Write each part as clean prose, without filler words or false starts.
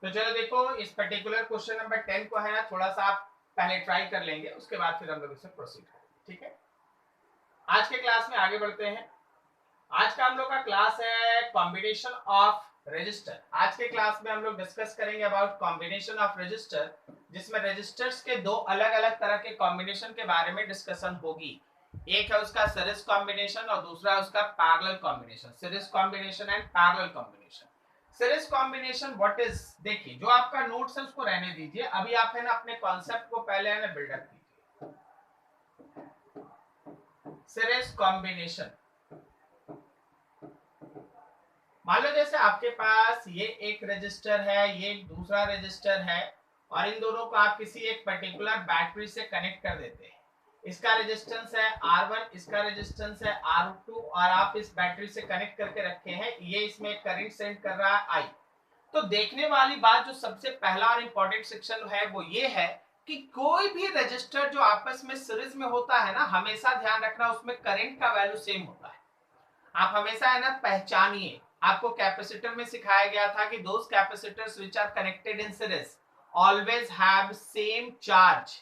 तो चलो देखो, इस पर्टिकुलर क्वेश्चन नंबर 10 को है ना, थोड़ा सा आप पहले ट्राई कर लेंगे, उसके बाद फिर हम लोग इससे प्रोसीड करेंगे, ठीक है। आज के क्लास में आगे बढ़ते हैं। आज का हम लोग का क्लास है कॉम्बिनेशन ऑफ रजिस्टर। आज के क्लास में हम लोग डिस्कस करेंगे अबाउट कॉम्बिनेशन ऑफ रजिस्टर, जिसमें रजिस्टर्स के दो अलग अलग तरह के कॉम्बिनेशन के बारे में डिस्कशन होगी। एक है उसका सीरीज कॉम्बिनेशन और दूसरा है उसका parallel combination. Series combination and parallel combination. Series combination what is, देखिए जो आपका नोट्स है उसको रहने दीजिए, अभी आप है ना अपने कॉन्सेप्ट को पहले है ना बिल्डअप कीजिए। सीरीज कॉम्बिनेशन, मान लो जैसे आपके पास ये एक रजिस्टर है, ये एक दूसरा रजिस्टर है, और इन दोनों को आप किसी एक पर्टिकुलर बैटरी से कनेक्ट कर देते हैं। इसका रेजिस्टेंस है R1, इसका रेजिस्टेंस है R2, और आप इस बैटरी से कनेक्ट करके रखे हैं, ये इसमें करंट सेंड कर रहा है I। तो देखने वाली बात जो सबसे पहला और इंपॉर्टेंट सेक्शन है वो ये है कि कोई भी रजिस्टर जो आपस में सीरीज में होता है ना, हमेशा ध्यान रखना उसमें करंट का वैल्यू सेम होता है। आप हमेशा है ना पहचानिए, आपको कैपेसिटर में सिखाया गया था कि those capacitors which are connected in series always have same charge.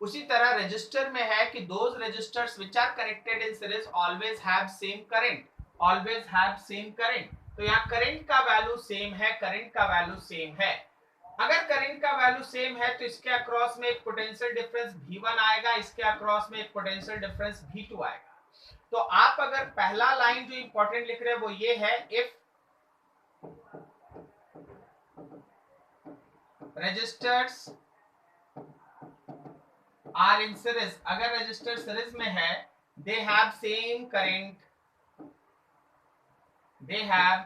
उसी तरह रजिस्टर में है कि those resistors which are connected in series always have same current, always have same current. तो यहाँ करंट का वैल्यू सेम है, करंट का वैल्यू सेम है। अगर करंट का वैल्यू सेम है तो इसके अक्रॉस में एक पोटेंशियल डिफरेंस V1 आएगा, इसके अक्रॉस में एक पोटेंशियल डिफरेंस V2 आएगा। तो आप अगर पहला लाइन जो इंपॉर्टेंट लिख रहे हैं वो ये है, if registers are in series, अगर रजिस्टर सीरीज में है, they have same current, they have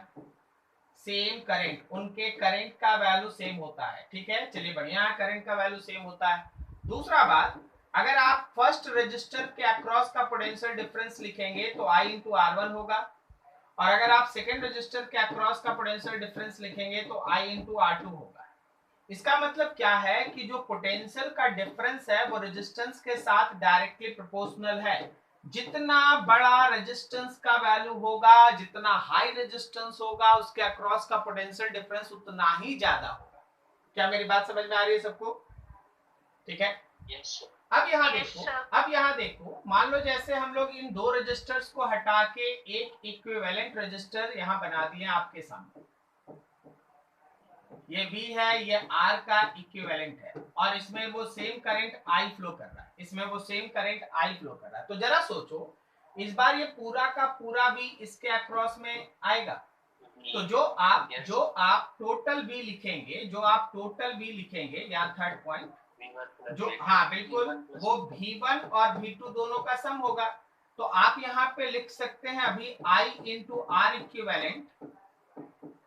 same current, उनके करंट का वैल्यू सेम होता है, ठीक है। चलिए बढ़िया है, करंट का वैल्यू सेम होता है। दूसरा बात, अगर आप फर्स्ट रजिस्टर के अक्रॉस का पोटेंशियल डिफरेंस लिखेंगे तो I इंटू R1 होगा, और अगर आप सेकेंड रजिस्टर के अक्रॉस का पोटेंशियल डिफरेंस लिखेंगे तो I इंटू R2 होगा। इसका मतलब क्या है कि जो पोटेंशियल का डिफरेंस है वो रेजिस्टेंस के साथ डायरेक्टली प्रोपोर्शनल है। जितना बड़ा रेजिस्टेंस का वैल्यू होगा, जितना हाई रेजिस्टेंस होगा, उसके अक्रॉस का पोटेंशियल डिफरेंस उतना ही ज्यादा होगा। क्या मेरी बात समझ में आ रही है सबको? ठीक है। yes, अब यहाँ देखो, अब यहाँ देखो, मान लो जैसे हम लोग इन दो रजिस्टर्स को हटा के एक इक्विवेलेंट रजिस्टर यहाँ बना दिए आपके सामने। ये V है, ये R का इक्विवेलेंट है, और इसमें वो सेम करंट I फ्लो कर रहा है, इसमें वो सेम करंट I फ्लो कर रहा है। तो जरा सोचो, इस बार ये पूरा का पूरा भी इसके अक्रॉस में आएगा। तो जो आप टोटल B लिखेंगे, जो आप टोटल B लिखेंगे, या थर्ड पॉइंट जो, हाँ बिल्कुल, वो V1 और V2 दोनों का सम होगा। तो आप यहाँ पे लिख सकते हैं अभी I into R equivalent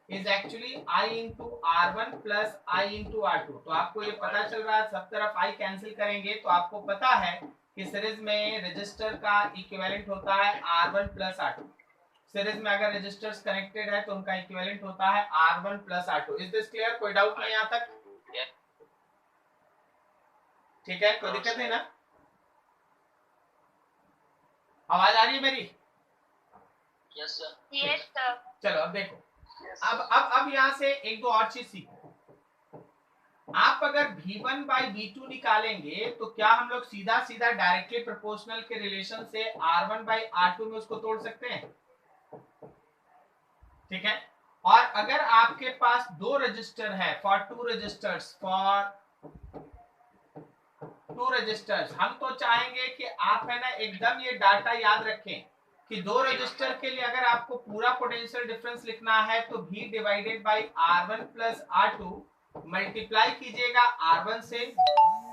is actually I into R1 plus I into R2। तो आपको ये पता चल रहा है, सब तरफ I कैंसिल करेंगे तो आपको पता है कि सीरीज में रजिस्टर का इक्विवेलेंट होता है R1 plus R2। सीरीज में अगर रजिस्टर्स कनेक्टेड है तो उनका इक्विवेलेंट होता है R1 plus R2। Is this clear? कोई डाउट नहीं यहाँ तक? ठीक है, कोई दिक्कत नहीं ना? आवाज आ रही है मेरी? Yes sir. Yes sir. चलो अब देखो, अब यहाँ से एक दो और चीज सीखो। आप अगर V1 by V2 निकालेंगे तो क्या हम लोग सीधा सीधा डायरेक्टली प्रोपोर्शनल के रिलेशन से R1 by R2 में उसको तोड़ सकते हैं? ठीक है। और अगर आपके पास दो रजिस्टर है, फॉर टू रजिस्टर्स, हम तो चाहेंगे कि आप है ना एकदम ये डाटा याद रखें कि दो रजिस्टर के लिए अगर आपको पूरा पोटेंशियल डिफरेंस लिखना है तो V divided by R1 plus R2 multiply कीजिएगा R1 से,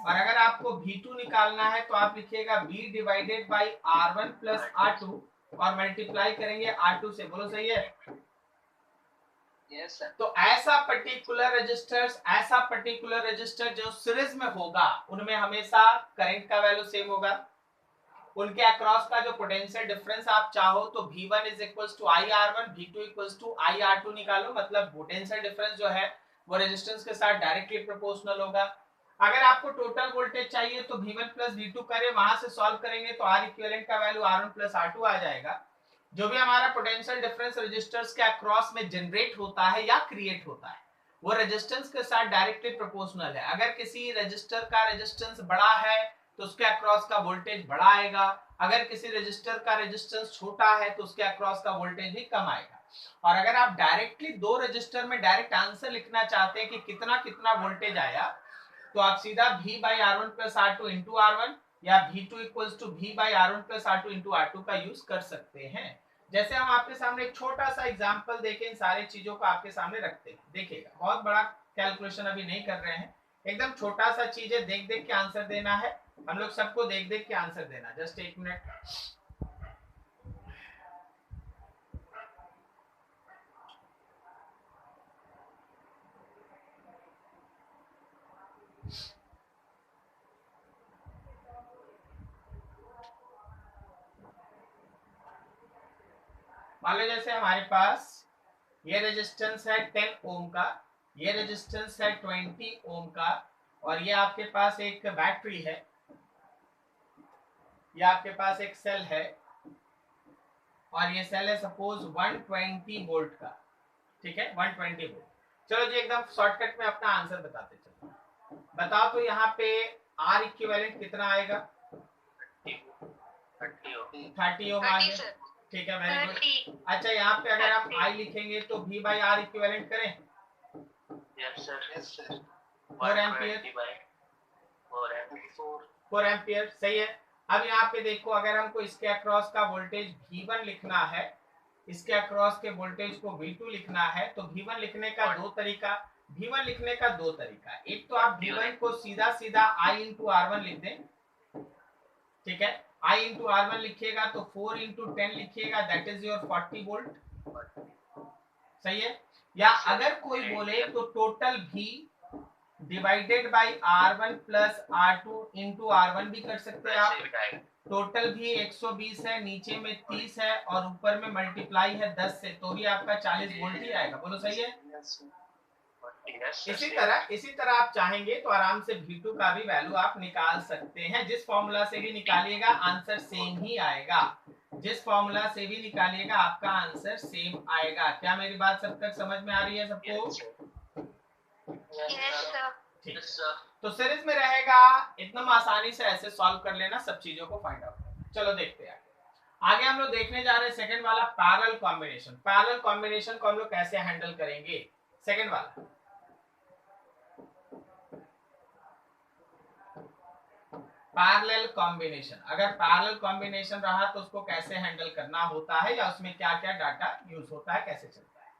और अगर आपको V2 निकालना है तो आप लिखिएगा V divided by R1 plus R2 और मल्टीप्लाई करेंगे R2 से। बोलो सही है? yes, sir. तो ऐसा पर्टिकुलर रजिस्टर जो सीरीज में होगा उनमें हमेशा करंट का वैल्यू सेम होगा। उनके अक्रॉस का जो पोटेंशियल डिफरेंस आप चाहो तो V1 is equals to IR1, V2 equals to IR2 निकालो, मतलब पोटेंशियल डिफरेंस जो है वो रेजिस्टेंस के साथ डायरेक्टली प्रोपोर्शनल होगा। अगर आपको टोटल वोल्टेज चाहिए तो V1 प्लस V2 करें, वहां से सॉल्व करेंगे तो R इक्विवेलेंट का वैल्यू R1 प्लस R2 आ जाएगा। जो भी हमारा पोटेंशियल डिफरेंस रेजिस्टर्स के अक्रॉस में जनरेट होता है या क्रिएट होता है वो रेजिस्टेंस के साथ डायरेक्टली प्रोपोर्शनल है। अगर किसी रजिस्टर का रेजिस्टेंस बड़ा है तो उसके अक्रॉस का वोल्टेज बड़ा आएगा, अगर किसी रजिस्टर का रेजिस्टेंस छोटा है तो उसके अक्रॉस का वोल्टेज भी कम आएगा। और अगर आप डायरेक्टली दो रजिस्टर में डायरेक्ट आंसर लिखना चाहते हैं कि कितना कितना वोल्टेज आया, तो आप सीधा V by R1 plus R2 into R1 या V2 equals to V by R1 plus R2 into R2 का यूज कर सकते हैं। जैसे हम आपके सामने एक छोटा सा एग्जांपल देके इन सारी चीजों को आपके सामने रखते हैं, देखिएगा। बहुत बड़ा कैलकुलेशन अभी नहीं कर रहे हैं, एकदम छोटा सा चीज है, देख देख के आंसर देना है। हम लोग सबको देख देख के आंसर देना। जस्ट एक मिनट। मान लो जैसे हमारे पास ये रेजिस्टेंस है 10 ओम का, ये रेजिस्टेंस है 20 ओम का, और ये आपके पास एक बैटरी है, ये आपके पास एक सेल है, और ये सेल है सपोज 120 वोल्ट का, ठीक है, 120 वोल्ट। चलो जी एकदम शॉर्टकट में अपना आंसर बताते चलो। बताओ तो यहाँ पे आर इक्विवेलेंट कितना आएगा? 30 ओम आ गया, ठीक है, वेरी गुड। अच्छा यहाँ पे अगर हम आई लिखेंगे तो V बाई आर इक्विवेलेंट करें? यस सर 4 एम्पियर, 4 एम्पियर, सही है। अब यहाँ पे देखो, अगर हमको इसके अक्रॉस का वोल्टेज V1 लिखना है, इसके अक्रॉस के वोल्टेज को V2 लिखना है, तो V1 लिखने का दो तरीका, V1 लिखने का दो तरीका। एक तो आप V1 को सीधा सीधा I इंटू R1 लिख दें, ठीक है, I इंटू R1 लिखिएगा तो 4 इंटू 10 लिखिएगा, दैट इज योर 40 वोल्ट, सही है। या अगर कोई बोले तो total V divided by R1 plus R2 into R1 भी कर सकते हैं आप। टोटल भी 120 है, नीचे में 30 है और ऊपर में मल्टीप्लाई है 10 से, तो भी आपका 40 वोल्ट ही आएगा। बोलो सही है। इसी तरह आप चाहेंगे तो आराम से V2 का भी वैल्यू आप निकाल सकते हैं। जिस फॉर्मूला से भी निकालिएगा आंसर सेम ही आएगा, जिस फॉर्मूला से भी निकालिएगा आपका आंसर सेम आएगा। क्या मेरी बात सब तक समझ में आ रही है सबको? ठीक, तो सीरीज में रहेगा, एकदम आसानी से ऐसे सॉल्व कर लेना, सब चीजों को फाइंड आउट। चलो देखते हैं आगे हम लोग देखने जा रहे हैं सेकंड वाला पैरेलल कॉम्बिनेशन। पैरेलल कॉम्बिनेशन को हम लोग कैसे हैंडल करेंगे? सेकंड वाला पैरेलल कॉम्बिनेशन, अगर पैरेलल कॉम्बिनेशन रहा तो उसको कैसे हैंडल करना होता है या उसमें क्या क्या डाटा यूज होता है, कैसे चलता है।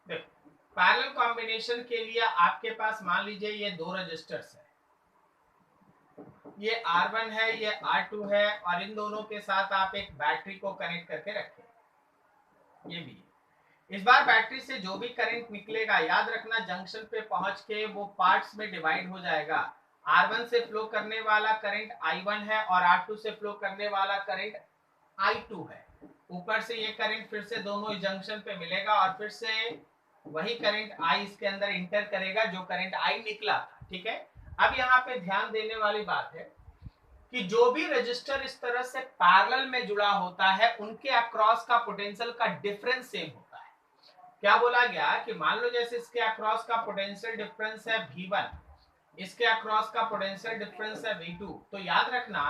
देखो पैरेलल कॉम्बिनेशन के लिए आपके पास मान लीजिए ये दो रजिस्टर्स है, ये R1 है, ये R2 है, और इन दोनों के साथ आप एक बैटरी को कनेक्ट करके रखें, ये भी। इस बार बैटरी से जो भी करंट निकलेगा, याद रखना जंक्शन पे पहुंच के वो पार्ट्स में डिवाइड हो जाएगा। R1 से फ्लो करने वाला करंट I1 है और R2 से फ्लो करने वाला करंट I2 है। ऊपर से ये करंट फिर से दोनों इस जंक्शन पे मिलेगा और फिर से वही करंट I इसके अंदर इंटर करेगा जो करंट I निकला था, ठीक है। अब यहाँ पे ध्यान देने वाली बात है कि जो भी रजिस्टर इस तरह से पैरेलल में जुड़ा होता है उनके अक्रॉस का पोटेंशियल का डिफरेंस सेम होता है। क्या बोला गया कि मान लो जैसे इसके अक्रॉस का पोटेंशियल डिफरेंस है V1, इसके अक्रॉस का पोटेंशियल डिफरेंस है V2, तो याद रखना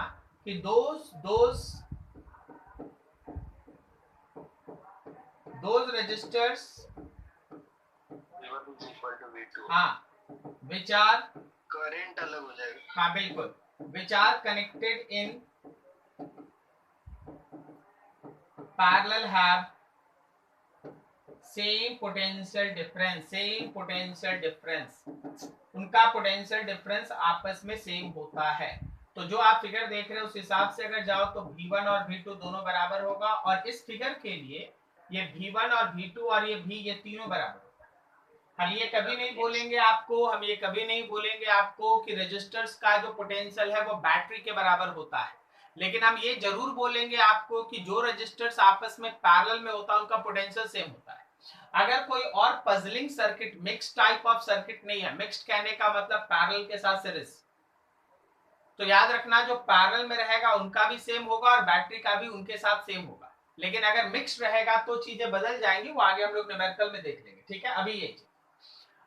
कि those registers हाँ which are करंट अलग हो जाएगा, हाँ बिल्कुल, which are connected in parallel have same potential difference, उनका पोटेंशियल डिफरेंस आपस में सेम होता है। तो जो आप फिगर देख रहे हैं उस हिसाब से अगर जाओ तो V1 और V2 दोनों बराबर होगा, और इस फिगर के लिए ये V1 और V2 और ये V, ये तीनों बराबर होगा। हम ये कभी नहीं बोलेंगे आपको कि रजिस्टर्स का जो पोटेंशियल है वो बैटरी के बराबर होता है, लेकिन हम ये जरूर बोलेंगे आपको कि जो रजिस्टर्स आपस में पैरेलल में होता है उनका पोटेंशियल सेम होता है। अगर कोई और puzzling circuit, mix type of circuit नहीं है, मिक्स्ड कहने का मतलब पैरेलल के साथ सीरीज, तो याद रखना जो पैरेलल में रहेगा उनका भी सेम होगा और बैटरी का भी उनके साथ सेम होगा। लेकिन अगर मिक्स्ड रहेगा तो चीजें बदल जाएंगी, वो आगे हम लोग न्यूमेरिकल में देख लेंगे, ठीक है। अभी ये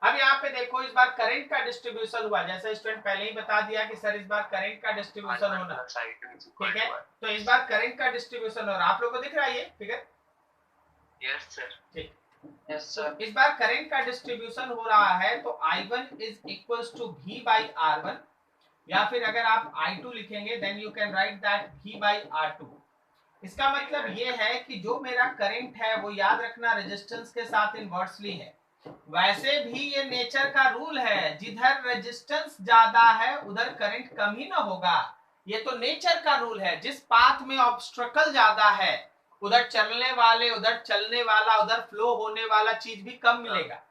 अब यहाँ पे देखो इस बार करंट का डिस्ट्रीब्यूशन हुआ, जैसे स्टूडेंट पहले ही बता दिया कि सर इस बार करंट का डिस्ट्रीब्यूशन होना, ठीक है। तो इस बार करंट का डिस्ट्रीब्यूशन हो रहा है, आप लोगों को दिख रहा है ये फिगर? Yes sir. ठीक, यस सर। इस बार करंट का डिस्ट्रीब्यूशन हो रहा है तो I1 is equals to V by R1, या फिर अगर आप I2 लिखेंगे then you can write that V by R2। इसका मतलब ये है कि जो मेरा करंट है वो याद रखना रेजिस्टेंस के साथ इनवर्सली है। वैसे भी ये नेचर का रूल है, जिधर रेजिस्टेंस ज्यादा है उधर करंट कम ही ना होगा, ये तो नेचर का रूल है। जिस पाथ में ऑब्स्ट्रकल ज्यादा है उधर चलने वाले, उधर चलने वाला, उधर फ्लो होने वाला चीज भी कम मिलेगा।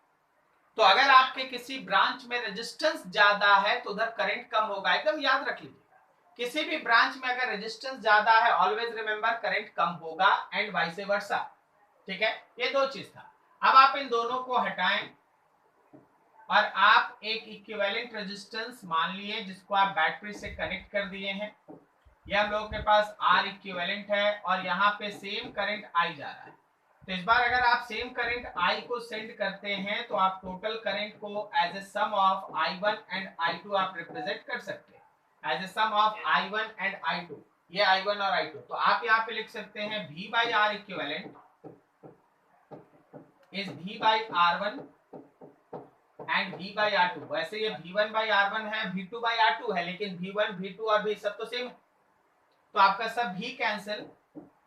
तो अगर आपके किसी ब्रांच में रेजिस्टेंस ज्यादा है तो उधर करंट कम होगा, एकदम याद रख लीजिए। किसी भी ब्रांच में अगर रेजिस्टेंस ज्यादा है ऑलवेज रिमेंबर करंट कम होगा एंड वाइस वर्सा, ठीक है। ये दो चीज था। अब आप इन दोनों को हटाएं और आप एक इक्विवेलेंट रेजिस्टेंस मान लिए जिसको आप बैटरी से कनेक्ट कर दिए हैं। ये हम लोगों के पास R इक्विवेलेंट है और यहाँ पे सेम करंट I जा रहा है। तो इस बार अगर आप सेम करंट I को सेंड करते हैं तो आप टोटल करंट को as a sum of I1 and I2 आप रिप्रेजेंट कर सकते हैं as a sum of I1 and I2, ये I1 और I2। तो आप यहाँ पे लिख सकते हैं V by R equivalent is V by R1 and V by R2। वैसे ये V1 बाई R1 है, V2 बाई R2 है, लेकिन V1 V2 और V सब तो सेम है, तो आपका सब V cancel,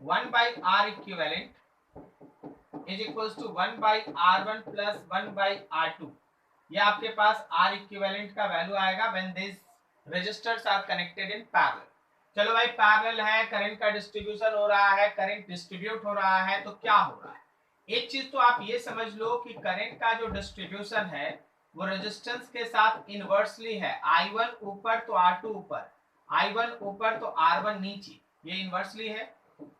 1 by R equivalent is equals to 1 by R1 plus 1 by R2। ये आपके पास R इक्विवेलेंट का वैल्यू आएगा when this resistors are connected in parallel. चलो भाई पैरेलल है, करंट का डिस्ट्रीब्यूशन हो रहा है, करंट डिस्ट्रीब्यूट हो रहा है, तो क्या हो रहा है? एक चीज तो आप ये समझ लो कि करंट का जो डिस्ट्रीब्यूशन है वो रेजिस्टेंस के साथ इनवर्सली है। I1 ऊपर तो R2 ऊपर, I1 ऊपर तो R1 नीचे, ये इनवर्सली है।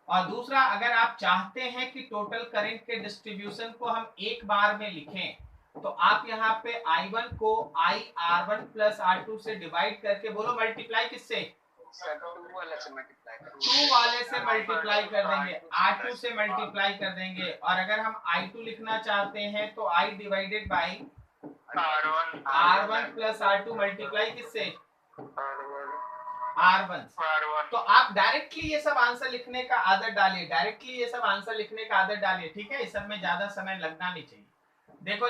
और दूसरा, अगर आप चाहते हैं कि टोटल करंट के डिस्ट्रीब्यूशन को हम एक बार में लिखें तो आप यहाँ पे I1 को IR1 प्लस R2 से डिवाइड करके, बोलो मल्टीप्लाई किससे? 2 वाले से मल्टीप्लाई कर 2 वाले से मल्टीप्लाई कर देंगे, R2 से मल्टीप्लाई कर देंगे। और अगर हम I2 लिखना चाहते हैं तो I divided by R1 plus R2 multiply किससे? R1। तो आप डायरेक्टली ये सब आंसर लिखने का आदत डालिए, डायरेक्टली ये सब आंसर लिखने का आदत डालिए, ठीक है। इस सब में ज्यादा समय लगना नहीं चाहिए। देखो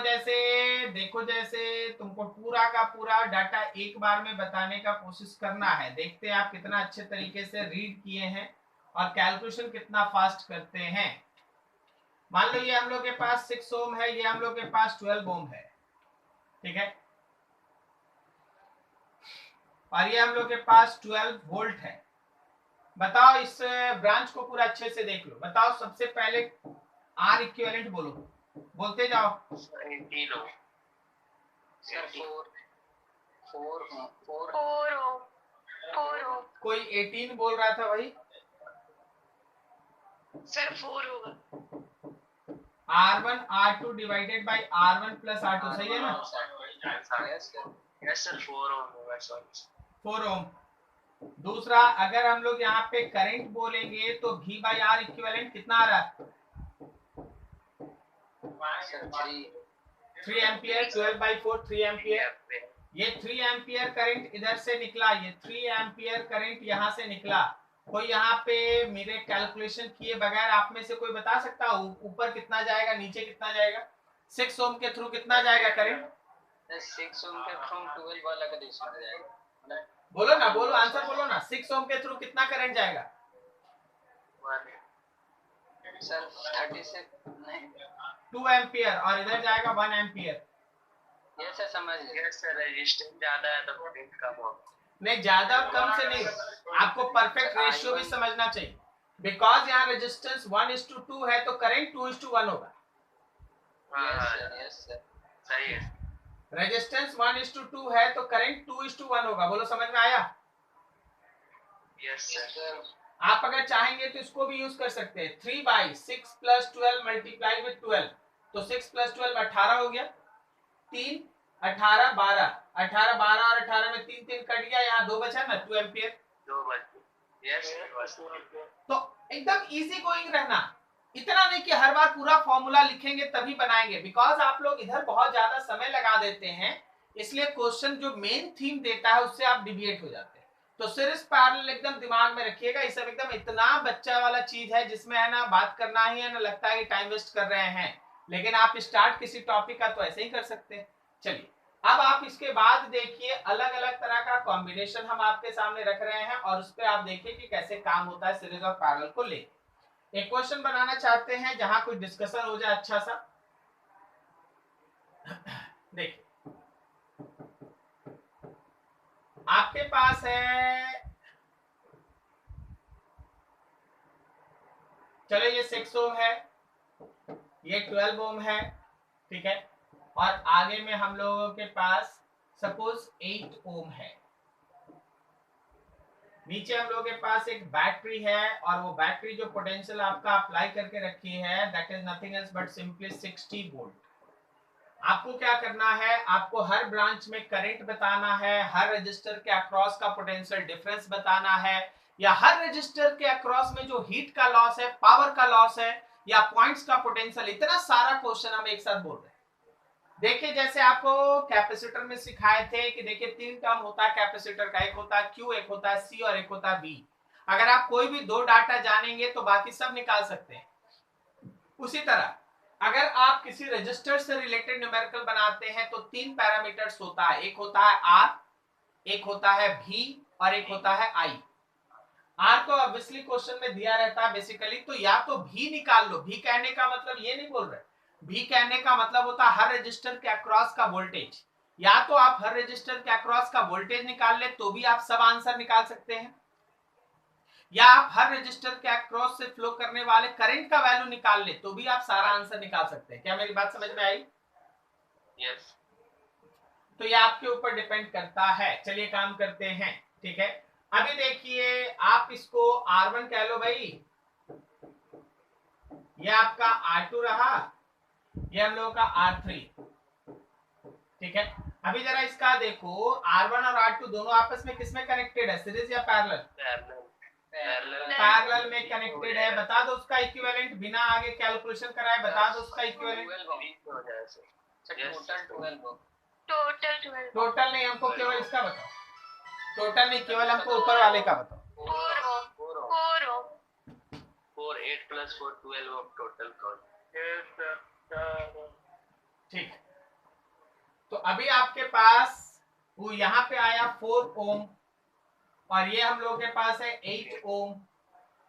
जैसे तुमको पूरा का पूरा डाटा एक बार में बताने का कोशिश करना है। देखते हैं आप कितना अच्छे तरीके से रीड किए हैं और कैलकुलेशन कितना फास्ट करते हैं। मान लो ये हम लोग के पास 6 ओम है, ये हम लोग के पास 12 ओम है, ठीक है। और ये हम लोग के पास 12 वोल्ट है। बताओ इस ब्रांच को पूरा अच्छे से देख लो। बताओ सबसे पहले R इक्विवेलेंट बोलो, बोलते जाओ। 18 ओम सर। 4 ओम। कोई 18 बोल रहा था भाई सर। 4 होगा। R1 R2 divided by R1 plus R2, सही है ना? यस सर 4 ओम होगा सर। 4 ओम। दूसरा, अगर हम लोग यहाँ पे करंट बोलेंगे तो V बाई R इक्विवेलेंट कितना आ रहा है? 3 एम्पियर। 12 by 4 3 ampere. ये 3 एम्पियर करंट इधर से निकला, ये 3 एम्पियर करंट यहाँ से निकला। कोई यहाँ पे मेरे कैलकुलेशन किए बगैर आप में से कोई बता सकता हो ऊपर कितना जाएगा, नीचे कितना जाएगा? 6 ओम के थ्रू कितना जाएगा करंट? 6 ओम के थ्रू 12 वाला का डिस्ट्रीब्यूशन जाएगा। बोलो ना, बोलो आंसर बोलो ना। 6 ओम के थ्रू कितना करंट जाएगा? सर 36 नहीं 2 एम्पियर। और इधर जाएगा 1 एम्पियर। ये सर समझ गए। यस सर रेजिस्टेंस ज्यादा है तो करंट कम होगा। नहीं, ज्यादा कम से नहीं, आपको परफेक्ट रेशियो भी समझना चाहिए। बिकॉज यहाँ रेजिस्टेंस 1:2 है तो करंट 2:1 होगा। यस सर सही है। रेजिस्टेंस 1:2 है तो करंट 2:1 होगा। बोलो समझ में आया? Yes sir. आप अगर चाहेंगे तो इसको भी यूज कर सकते हैं। 3 बाई 6 प्लस 12 मल्टीप्लाई विद 12, तो 6 प्लस 12 18 हो गया। 3 18 12, 18 12 और 18 में 3 3 कट गया, यहाँ 2 बचा ना, 2 एम्पियर। 2 बच। Yes sir. तो एकदम इजी गोइंग रहना। इतना नहीं कि हर बार पूरा फॉर्मूला लिखेंगे तभी बनाएंगे, बिकॉज आप लोग इधर बहुत ज्यादा समय लगा देते हैं, इसलिए क्वेश्चन जो मेन थीम देता है उससे आप डिविएट हो जाते हैं। तो सीरीज पैरेलल एकदम दिमाग में रखिएगा, ये सब एकदम इतना बच्चा वाला चीज है जिसमें है ना बात करना ही है ना, लगता है कि टाइम वेस्ट कर रहे हैं, लेकिन आप स्टार्ट किसी टॉपिक का तो ऐसे ही कर सकते हैं। चलिए अब आप इसके बाद देखिए अलग अलग तरह का कॉम्बिनेशन हम आपके सामने रख रहे हैं और उस पर आप देखिए कि कैसे काम होता है सीरीज और पैरेलल को लेकर। एक क्वेश्चन बनाना चाहते हैं जहां कोई डिस्कशन हो जाए अच्छा सा। देखिए आपके पास है, चलो ये 6 ओम है, ये 12 ओम है, ठीक है, और आगे में हम लोगों के पास सपोज 8 ओम है, नीचे हम लोगों के पास एक बैटरी है और वो बैटरी जो पोटेंशियल आपका अप्लाई करके रखी है that is nothing else but simply 60 volt. आपको क्या करना है, आपको हर ब्रांच में करंट बताना है, हर रजिस्टर के अक्रॉस का पोटेंशियल डिफरेंस बताना है, या हर रजिस्टर के अक्रॉस में जो हीट का लॉस है, पावर का लॉस है, या पॉइंट्स का पोटेंशियल, इतना सारा क्वेश्चन हम एक साथ बोल रहे हैं। देखिए जैसे आपको कैपेसिटर में सिखाए थे कि देखिए 3 टर्म होता है कैपेसिटर का, एक होता है Q, एक होता है C और एक होता है B। अगर आप कोई भी 2 डाटा जानेंगे तो बाकी सब निकाल सकते हैं। उसी तरह अगर आप किसी रजिस्टर से रिलेटेड न्यूमेरिकल बनाते हैं तो 3 पैरामीटर्स होता है, एक होता है R, एक होता है V और एक होता है I। R तो ऑब्वियसली क्वेश्चन में दिया रहता है बेसिकली, तो या तो V निकाल लो, V कहने का मतलब ये नहीं बोल रहे, V कहने का मतलब होता है हर रजिस्टर के अक्रॉस का वोल्टेज, या तो आप हर रजिस्टर के अक्रॉस का वोल्टेज निकाल ले तो भी आप सब आंसर निकाल सकते हैं, या आप हर रजिस्टर के अक्रॉस से फ्लो करने वाले करंट का वैल्यू निकाल ले तो भी आप सारा आंसर निकाल सकते हैं। क्या मेरी बात समझ में आई? यस। तो ये आपके ऊपर डिपेंड करता है। चलिए काम करते हैं, ठीक है। अभी देखिए आप इसको R1 कह लो भाई, ये आपका R2 रहा, ये हम लोगों का R3, ठीक है। अभी जरा इसका देखो R1 और R2 दोनों आपस में किसमें कनेक्टेड है, सीरीज या पैरेलल? पैरेलल में कनेक्टेड है। बता दो उसका इक्विवेलेंट, बिना आगे कैलकुलेशन कराए बता दो उसका इक्विवेलेंट। टोटल नहीं, हमको केवल इसका बताओ, टोटल नहीं, केवल हमको ऊपर वाले का बताओ। 4 8 + 4 12 ओम टोटल कॉस्ट। ठीक, तो अभी आपके पास वो यहाँ पे आया 4 ओम और ये हम लोग के पास है 8 ओम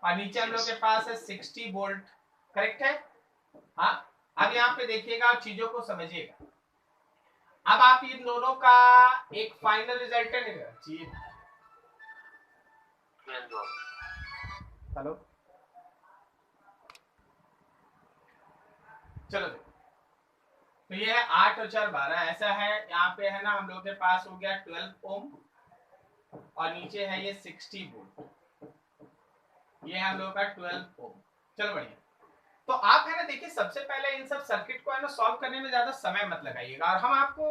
और नीचे हम लोग के पास है 60 वोल्ट, करेक्ट है? हाँ, अब यहाँ पे देखिएगा और चीजों को समझिएगा। अब आप इन दोनों का एक फाइनल रिजल्टेंट चाहिए। हेलो, चलो तो ये है 8 और 4 12, ऐसा है। यहाँ पे है ना हम लोग के पास हो गया 12 ओम और नीचे है ये 60 वोल्ट, ये हम लोग का 12 ओम। चलो बढ़िया, तो आप है ना देखिए सबसे पहले इन सब सर्किट को है ना सॉल्व करने में ज्यादा समय मत लगाइएगा, और हम आपको,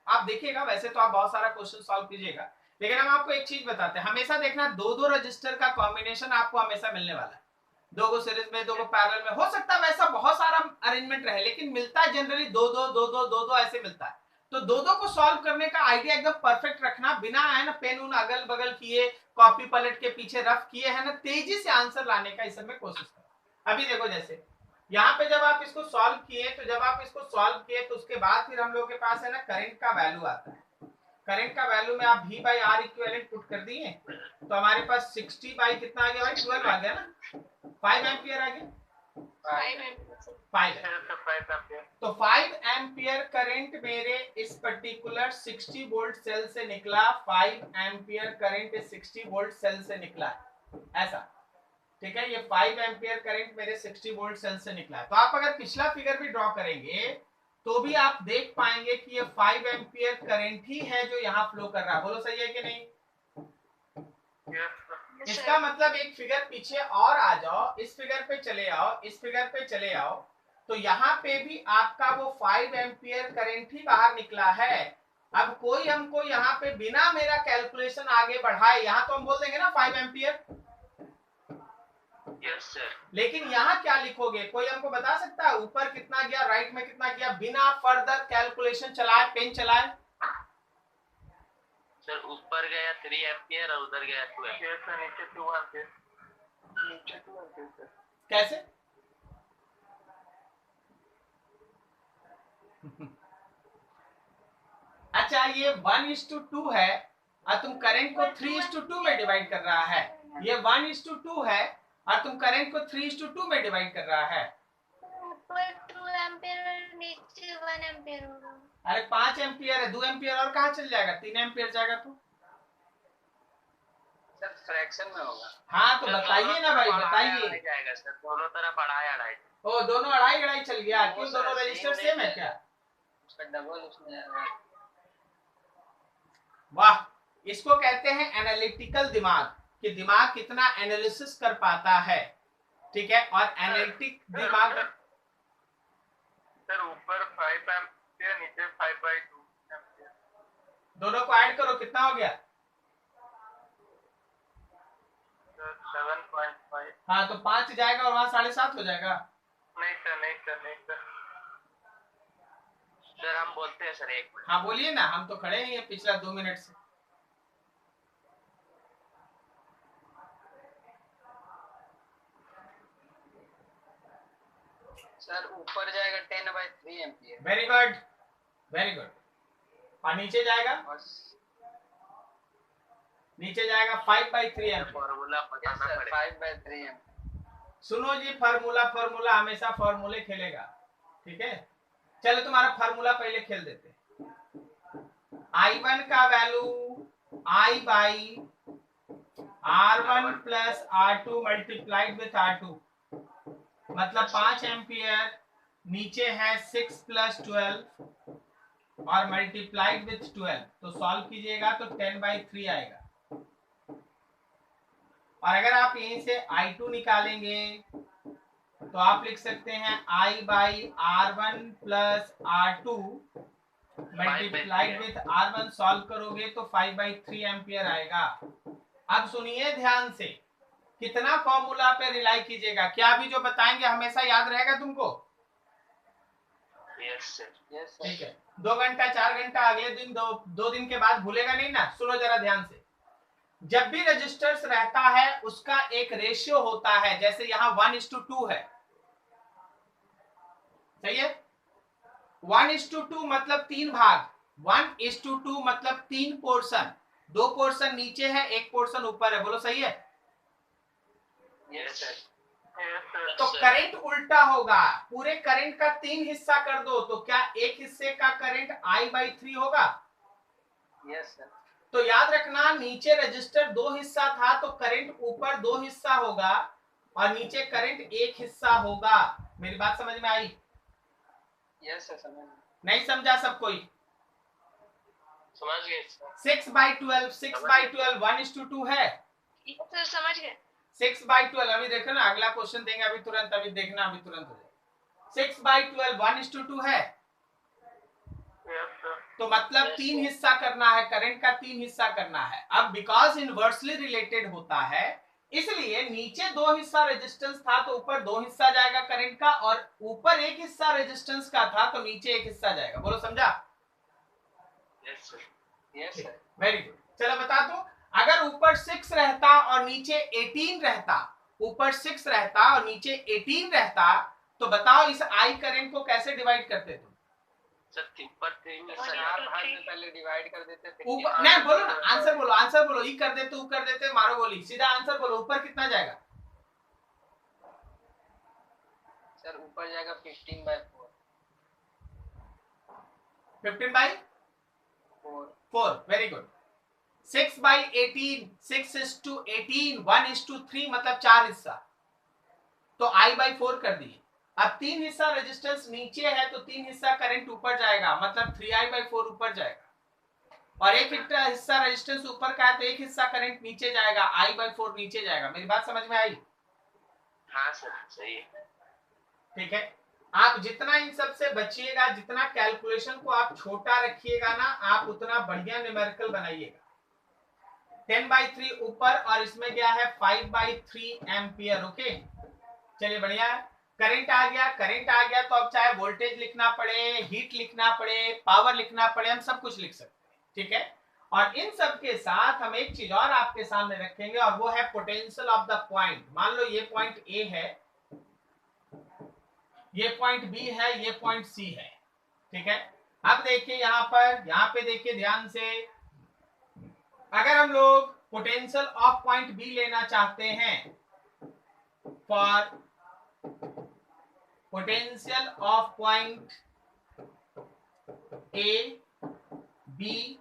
आप देखिएगा वैसे तो आप बहुत सारा क्वेश्चन सॉल्व कीजिएगा, लेकिन हम आपको एक चीज बताते हैं, हमेशा देखना 2-2 रजिस्टर का कॉम्बिनेशन आपको हमेशा मिलने वाला है, 2 को सीरीज में 2 को पैरेलल में, हो सकता है वैसा बहुत सारा अरेंजमेंट रहे लेकिन मिलता है जनरली 2-2 2-2 2-2 ऐसे मिलता है। तो 2-2 को सॉल्व करने का आइडिया एकदम परफेक्ट रखना, बिना है ना पेन उन अगल बगल किए, कॉपी पलट के पीछे रफ किए, है ना तेजी से आंसर लाने का इस सब में कोशिश करो। अभी देखो जैसे यहाँ पे जब आप इसको सॉल्व किए, तो जब आप इसको सॉल्व किए तो उसके बाद फिर हम लोग के पास है ना करंट का वैल्यू आता है, करंट का वैल्यू में आप V/R इक्विवेलेंट पुट कर दिए तो हमारे पास 60 बाई कितना आ गया भाई, 12 आ गया ना, 5 एम्पियर आ गया, 5 तो 5 एम्पियर करंट मेरे इस पर्टिकुलर 60 वोल्ट सेल से निकला, 5 एम्पियर करंट इस 60 वोल्ट सेल से निकला, ऐसा, ठीक है। ये 5 एम्पियर करंट मेरे 60 वोल्ट सेल से निकला है। तो आप अगर पिछला फिगर भी ड्रॉ करेंगे तो भी आप देख पाएंगे कि ये 5 एम्पियर करंट ही है जो यहाँ फ्लो कर रहा है। बोलो सही है कि नहीं? इसका मतलब एक फिगर पीछे और आ जाओ, इस फिगर पे चले आओ, इस फिगर पे चले आओ, तो यहाँ पे भी आपका वो 5 एम्पियर करंट ही बाहर निकला है। अब कोई हमको यहाँ पे बिना मेरा कैलकुलेशन आगे बढ़ाए, यहाँ तो हम बोल देंगे ना 5 एम्पियर, यस सर। लेकिन यहाँ क्या लिखोगे, कोई हमको बता सकता है ऊपर कितना गया, राइट में कितना गया, बिना फर्दर कैलकुलेशन चलाए, पेन चलाए? सर ऊपर गया 3 एम्पियर और उधर गया 2 एम्पियर। सर नीचे 2 एम्पियर। नीचे 2 एम्पियर सर। कैसे? अच्छा, ये 1:2 है और तुम करंट को 3:2 में डिवाइड कर रहा है। ये 1:2 है और तुम करंट को 3:2 में डिवाइड कर रहा है। ऊपर 2 एम्पियर नीचे 1 एम्पियर होगा। अरे 5 एम्पियर है, 2 एम्पियर और कहाँ चल जाएगा, 3 एम्पियर जाएगा तो। सर फ्रैक्शन में होगा। हाँ तो बताइए ना भाई, बताइए। जाएगा सर, दोनों तरफ अढ़ाई। ओ दोनों अढ़ाई चल गया, क्यों? दोनों रजिस्टर सेम है क्या? उसका डबल उसमें। वाह, इसको कहते हैं एनालिटिकल दिमाग, कि दिमाग कितना एनालिसिस कर पाता है। ठीक है, और एनालिटिक दिमाग। सर ऊपर 5 एम्पियर, नीचे 5/2 एम्पियर। दोनों को ऐड करो, कितना हो गया? 7.5। हाँ तो 5 जाएगा और वहां 7.5 हो जाएगा। नहीं सर। सर हम बोलते हैं सर 1 मिनट। हाँ बोलिए ना, हम तो खड़े हैं पिछला 2 मिनट से। सर ऊपर जाएगा 10/3 ampere. Very good, very good. और नीचे जाएगा? नीचे जाएगा 5/3 एम्पियर। फॉर्मूला बताना पड़ेगा। 5/3 एम्पियर। सुनो जी, फार्मूला हमेशा फॉर्मूले खेलेगा। ठीक है, चलो तुम्हारा फार्मूला पहले खेल देते। I1 का value I/R1 plus R2 multiplied with R2, मतलब 5 एम्पियर, नीचे है 6 + 12 और मल्टीप्लाइड विथ 12। तो सॉल्व कीजिएगा तो 10/3 आएगा। और अगर आप यहीं से I2 निकालेंगे तो आप लिख सकते हैं I/R1 plus R2 multiplied with R1। Solve करोगे तो 5/3 एम्पियर आएगा। अब सुनिए ध्यान से, कितना फॉर्मूला पे रिलाई कीजिएगा, क्या अभी जो बताएंगे हमेशा याद रहेगा तुमको? Yes sir. ठीक है, 2 घंटा 4 घंटा अगले दिन, दो दिन के बाद भूलेगा नहीं ना। सुनो जरा ध्यान से, जब भी रजिस्टर्स रहता है उसका एक रेशियो होता है, जैसे यहाँ 1:2 है, सही है? 1:2 मतलब 3 भाग, 1:2 मतलब 3 पोर्शन, 2 पोर्शन नीचे है, 1 पोर्शन ऊपर है। बोलो सही है? Yes sir. तो करंट उल्टा होगा, पूरे करंट का 3 हिस्सा कर दो तो क्या एक हिस्से का करंट I/3 होगा? Yes sir. तो याद रखना, नीचे रजिस्टर 2 हिस्सा था तो करंट ऊपर 2 हिस्सा होगा और नीचे करंट 1 हिस्सा होगा। मेरी बात समझ में आई? यस सर, समझ नहीं समझा सब कोई? समझ गए। 6/12 1:2 है। सर समझ गए। 6/12 अभी देखो ना, अगला क्वेश्चन देंगे अभी तुरंत, अभी देखना, अभी तुरंत हो जाएगा। 6/12 1:2 है। तो मतलब 3 हिस्सा करना है, करंट का 3 हिस्सा करना है। अब बिकॉज इनवर्सली रिलेटेड होता है, इसलिए नीचे 2 हिस्सा रेजिस्टेंस था तो ऊपर 2 हिस्सा जाएगा करंट का, और ऊपर 1 हिस्सा रेजिस्टेंस का था तो नीचे 1 हिस्सा जाएगा। बोलो समझा? Yes sir. Yes sir. Very good. चलो बता दो, अगर ऊपर 6 रहता और नीचे 18 रहता, ऊपर 6 रहता और नीचे 18 रहता, तो बताओ इस आई करंट को कैसे डिवाइड करते तुम? सर 3 में 4 भाग में पहले डिवाइड कर देते थे। ऊपर नहीं बोलो ना, आंसर बोलो, आंसर बोलो। ई कर देते, ऊ कर देते, मारो गोली, सीधा आंसर बोलो। ऊपर कितना जाएगा? सर ऊपर जाएगा 15/4। 15/4, वेरी गुड। 6/18, 6:18, 1:3 मतलब 4 हिस्सा, तो I/4 कर दिए। अब 3 हिस्सा रेजिस्टेंस नीचे है तो 3 हिस्सा करंट ऊपर जाएगा, मतलब 3I/4 ऊपर जाएगा। और 1 हिस्सा रेजिस्टेंस ऊपर का है तो 1 हिस्सा करंट नीचे जाएगा, I/4 नीचे जाएगा। मेरी बात समझ में आई? हाँ सर, सही है। ठीक है, आप जितना इन सब से बचिएगा, जितना कैलकुलेशन को आप छोटा रखिएगा ना, आप उतना बढ़िया न्यूमेरिकल बनाइएगा। 10/3 ऊपर और इसमें क्या है 5/3 एम्पियर। ओके चलिए बढ़िया है। करंट आ गया तो अब चाहे वोल्टेज लिखना पड़े, हीट लिखना पड़े, पावर लिखना पड़े, हम सब कुछ लिख सकते हैं, ठीक है। और इन सब के साथ हम एक चीज और आपके सामने रखेंगे और वो है पोटेंशियल ऑफ द पॉइंट। मान लो ये पॉइंट ए है, ये पॉइंट बी है, ये पॉइंट सी है, ठीक है। अब देखिए यहाँ पे देखिए ध्यान से, अगर हम लोग पोटेंशियल ऑफ पॉइंट बी लेना चाहते हैं, for potential of point A B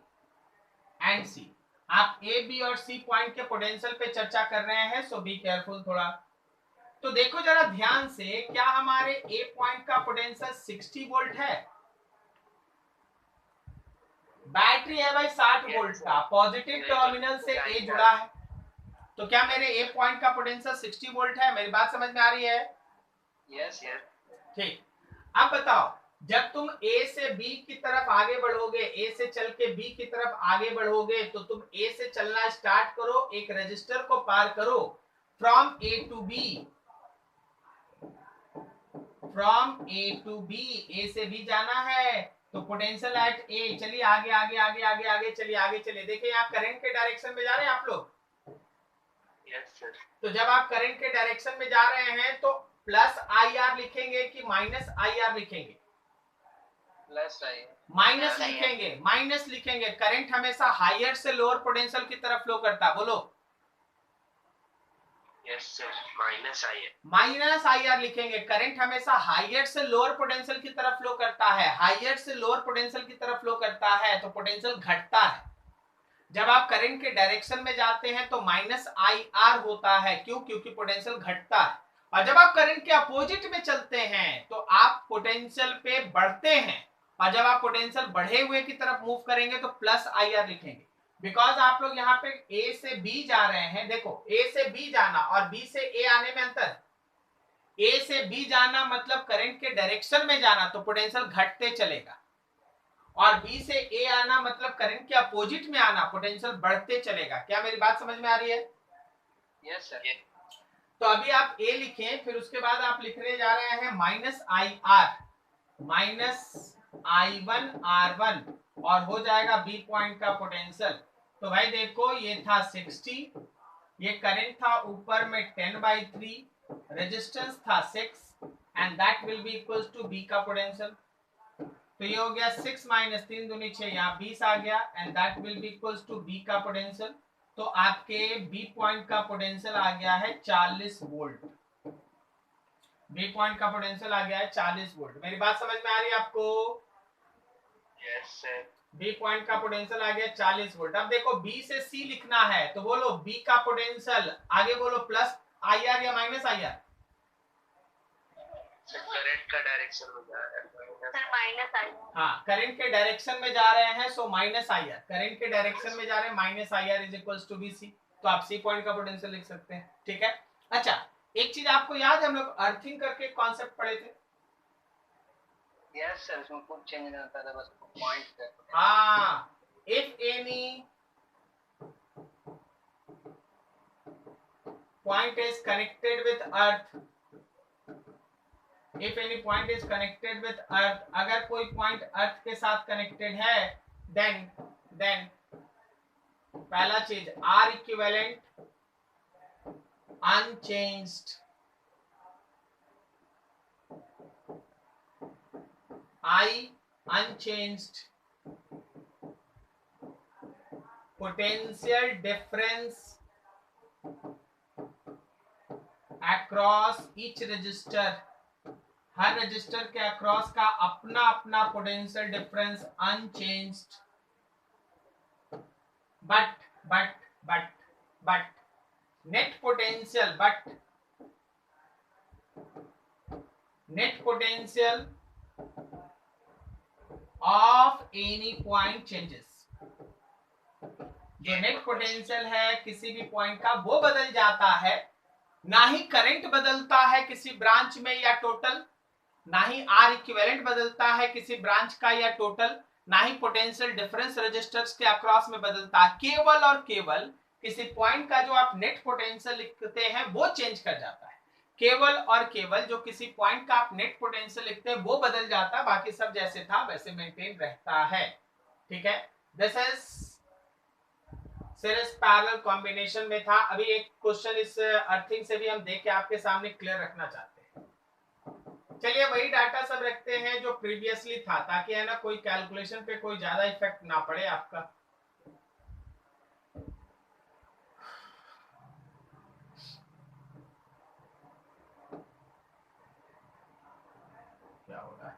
and C, आप ए बी और सी पॉइंट के पोटेंशियल पे चर्चा कर रहे हैं, सो बी केयरफुल थोड़ा। तो देखो जरा ध्यान से, क्या हमारे ए पॉइंट का पोटेंशियल 60 वोल्ट है? बैटरी है भाई 60 वोल्ट का, पॉजिटिव टर्मिनल से ए जुड़ा है, तो क्या मेरे ए पॉइंट का पोटेंशियल 60 वोल्ट है? मेरी बात समझ में आ रही है? Yes yes. ठीक, अब बताओ, जब तुम ए से बी की तरफ आगे बढ़ोगे, ए से चल के बी की तरफ आगे बढ़ोगे, तो तुम ए से चलना स्टार्ट करो, एक रजिस्टर को पार करो, from A to B, from A to B, A से बी जाना है, तो पोटेंशियल एट ए, चलिए आगे आगे आगे आगे आगे चलिए, आगे चलिए। देखिए यहाँ करंट के डायरेक्शन में जा रहे हैं आप लोग। Yes sir. तो जब आप करंट के डायरेक्शन में जा रहे हैं तो प्लस आई आर लिखेंगे कि माइनस आई आर लिखेंगे? प्लस आई। माइनस लिखेंगे, माइनस लिखेंगे। करंट हमेशा हायर से लोअर पोटेंशियल की तरफ फ्लो करता है, बोलो। यस सर, माइनस आई है। माइनस आई आर लिखेंगे। करंट हमेशा हायर से लोअर पोटेंशियल की तरफ फ्लो करता है, हायर से लोअर पोटेंशियल की तरफ फ्लो करता है, तो पोटेंशियल घटता है। जब आप करंट के डायरेक्शन में जाते हैं तो माइनस आई आर होता है, क्यों? क्योंकि पोटेंशियल घटता है। और जब आप करंट के अपोजिट में चलते हैं तो आप पोटेंशियल पे बढ़ते हैं, और जब आप पोटेंशियल बढ़े हुए की तरफ मूव करेंगे तो प्लस आई आर लिखेंगे। बिकॉज आप लोग यहाँ पे ए से बी जा रहे हैं, देखो ए से बी जाना और बी से ए आने में अंतर। ए से बी जाना मतलब करंट के डायरेक्शन में जाना, तो पोटेंशियल घटते चलेगा, और बी से ए आना मतलब करंट के अपोजिट में आना, पोटेंशियल बढ़ते चलेगा। क्या मेरी बात समझ में आ रही है? Yes sir. तो अभी आप ए लिखें, फिर उसके बाद आप लिखने जा रहे हैं minus I are, minus I1 R1, और हो जाएगा बी पॉइंट का पोटेंशियल। तो भाई देखो ये था 60, ये करंट था ऊपर में 10/3, रेजिस्टेंस था 6, and that will be equals to B का पोटेंशियल। तो ये हो गया 6 माइनस 3 दूनी 6, यहाँ 20 आ गया, and that will be equals to B का पोटेंशियल। तो आपके बी पॉइंट का पोटेंशियल आ गया है 40 वोल्ट। बी पॉइंट का पोटेंशियल आ गया है 40 वोल्ट। मेरी बात समझ में आ रही है आपको? Yes sir. बी पॉइंट का पोटेंशियल आ गया 40 वोल्ट। अब देखो बी से सी लिखना है, तो बोलो बी का पोटेंशियल, आगे बोलो प्लस आई आर या माइनस आई आर? करंट का डायरेक्शन में जा रहा है सर माइनस आई। हाँ, करंट के डायरेक्शन में जा रहे हैं, so minus I R. Current के डायरेक्शन में जा रहे हैं, minus I R is equals to B C. तो आप सी पॉइंट का पोटेंशियल लिख सकते हैं, ठीक है। अच्छा, एक चीज आपको याद है, हम लोग अर्थिंग करके कॉन्सेप्ट पढ़े थे। यस सर, उसमें कुछ चेंज नहीं होता था, बस पॉइंट का। हाँ, if any point is connected with earth, if any point is connected with earth, अगर कोई पॉइंट अर्थ के साथ कनेक्टेड है, then पहला चीज R equivalent unchanged, I unchanged, potential difference across each register, her register के अक्रॉस का अपना अपना potential difference unchanged, but net potential of any point changes. जो नेट पोटेंशियल है किसी भी पॉइंट का वो बदल जाता है, ना ही करंट बदलता है किसी ब्रांच में या टोटल, ना ही आर इक्विवेलेंट बदलता है किसी ब्रांच का या टोटल, ना ही पोटेंशियल डिफरेंस रजिस्टर्स के अक्रॉस में बदलता है। केवल और केवल किसी पॉइंट का जो आप नेट पोटेंशियल लिखते हैं वो चेंज कर जाता है। केवल और केवल जो किसी पॉइंट का आप नेट पोटेंशियल लिखते हैं वो बदल जाता है, बाकी सब जैसे था वैसे मेंटेन रहता है। ठीक है, this is series parallel combination में था। अभी एक क्वेश्चन इस अर्थिंग से भी हम देख के आपके सामने क्लियर रखना चाहते हैं। चलिए वही डाटा सब रखते हैं जो प्रीवियसली था, ताकि है ना कोई कैलकुलेशन पे कोई ज्यादा इफेक्ट ना पड़े आपका। क्या हो रहा है?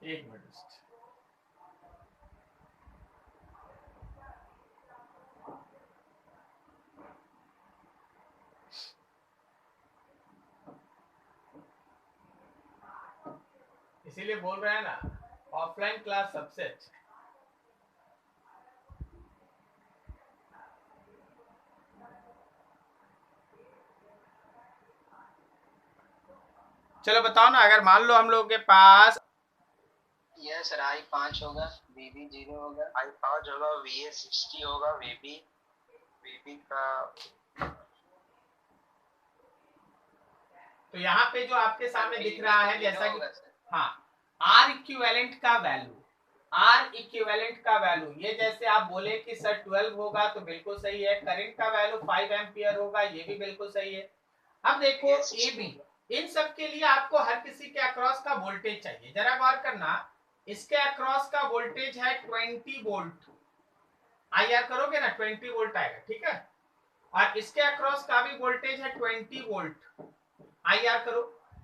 एक मिनट, इसीलिए बोल रहे हैं ना ऑफलाइन क्लास सबसे अच्छा है। चलो बताओ ना, अगर मान लो हम लोगों के पास यस सर आई 5 होगा, वीबी 0 होगा, आई 5 होगा, वीए 60 होगा, वीबी का तो यहाँ पे जो आपके सामने दिख रहा है जैसा कि हाँ आर इक्विवेलेंट का वैल्यू, आर इक्विवेलेंट का वैल्यू ये जैसे आप बोले कि सर 12 होगा तो बिल्कुल सही है। करंट का वैल्यू 5 एम्पियर होगा, ये भी बिल्कुल सही है। अब देखो ए बी, इन सब के लिए आपको हर किसी के अक्रॉस का वोल्टेज चाहिए। जरा गौर करना, इसके अक्रॉस का वोल्टेज है 20 वोल्ट, आईआर करोगे ना 20 वोल्ट आएगा, ठीक है। और इसके अक्रॉस का भी वोल्टेज है 20 वोल्ट, आईआर करो।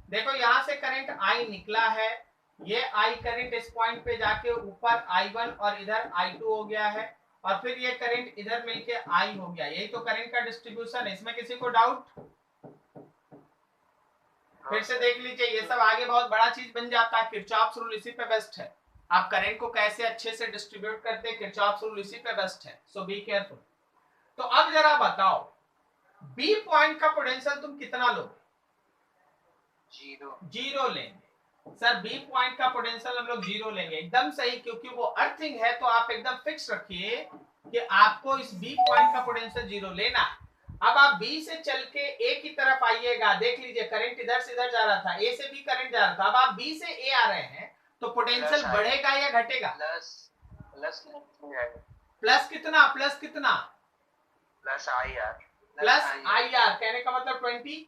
देखो यहां से करंट आई निकला है, ये आई करंट इस पॉइंट पे जाके ऊपर I1 और इधर I2 हो गया है, और फिर ये करंट इधर मिलके I हो गया। यही तो करंट का डिस्ट्रीब्यूशन है। इसमें किसी को डाउट? फिर से देख लीजिए, ये सब आगे बहुत बड़ा चीज बन जाता है। किरचॉफ्स रूल इसी पे बेस्ट है। आप करंट को कैसे अच्छे से डिस्ट्रीब्यूट करते हैं, किरचॉफ्स रूल इसी पे बेस्ट है। सो बी केयरफुल। तो अब जरा बताओ बी पॉइंट का पोटेंशियल तुम कितना लोगे? जीरो लेंगे। सर बी पॉइंट का पोटेंशियल हम लोग जीरो लेंगे, एकदम सही, क्योंकि वो अर्थिंग है। तो आप एकदम फिक्स रखिए कि आपको इस बी पॉइंट का पोटेंशियल जीरो लेना है। अब आप बी से चल के ए की तरफ आइएगा, देख लीजिए करंट इधर से इधर जा रहा था, ए से बी करंट जा रहा था। अब आप बी से ए आ रहे हैं तो पोटेंशियल बढ़ेगा या घटेगा? प्लस कितना? प्लस कितना? Plus I R, plus I R कहने का मतलब 20,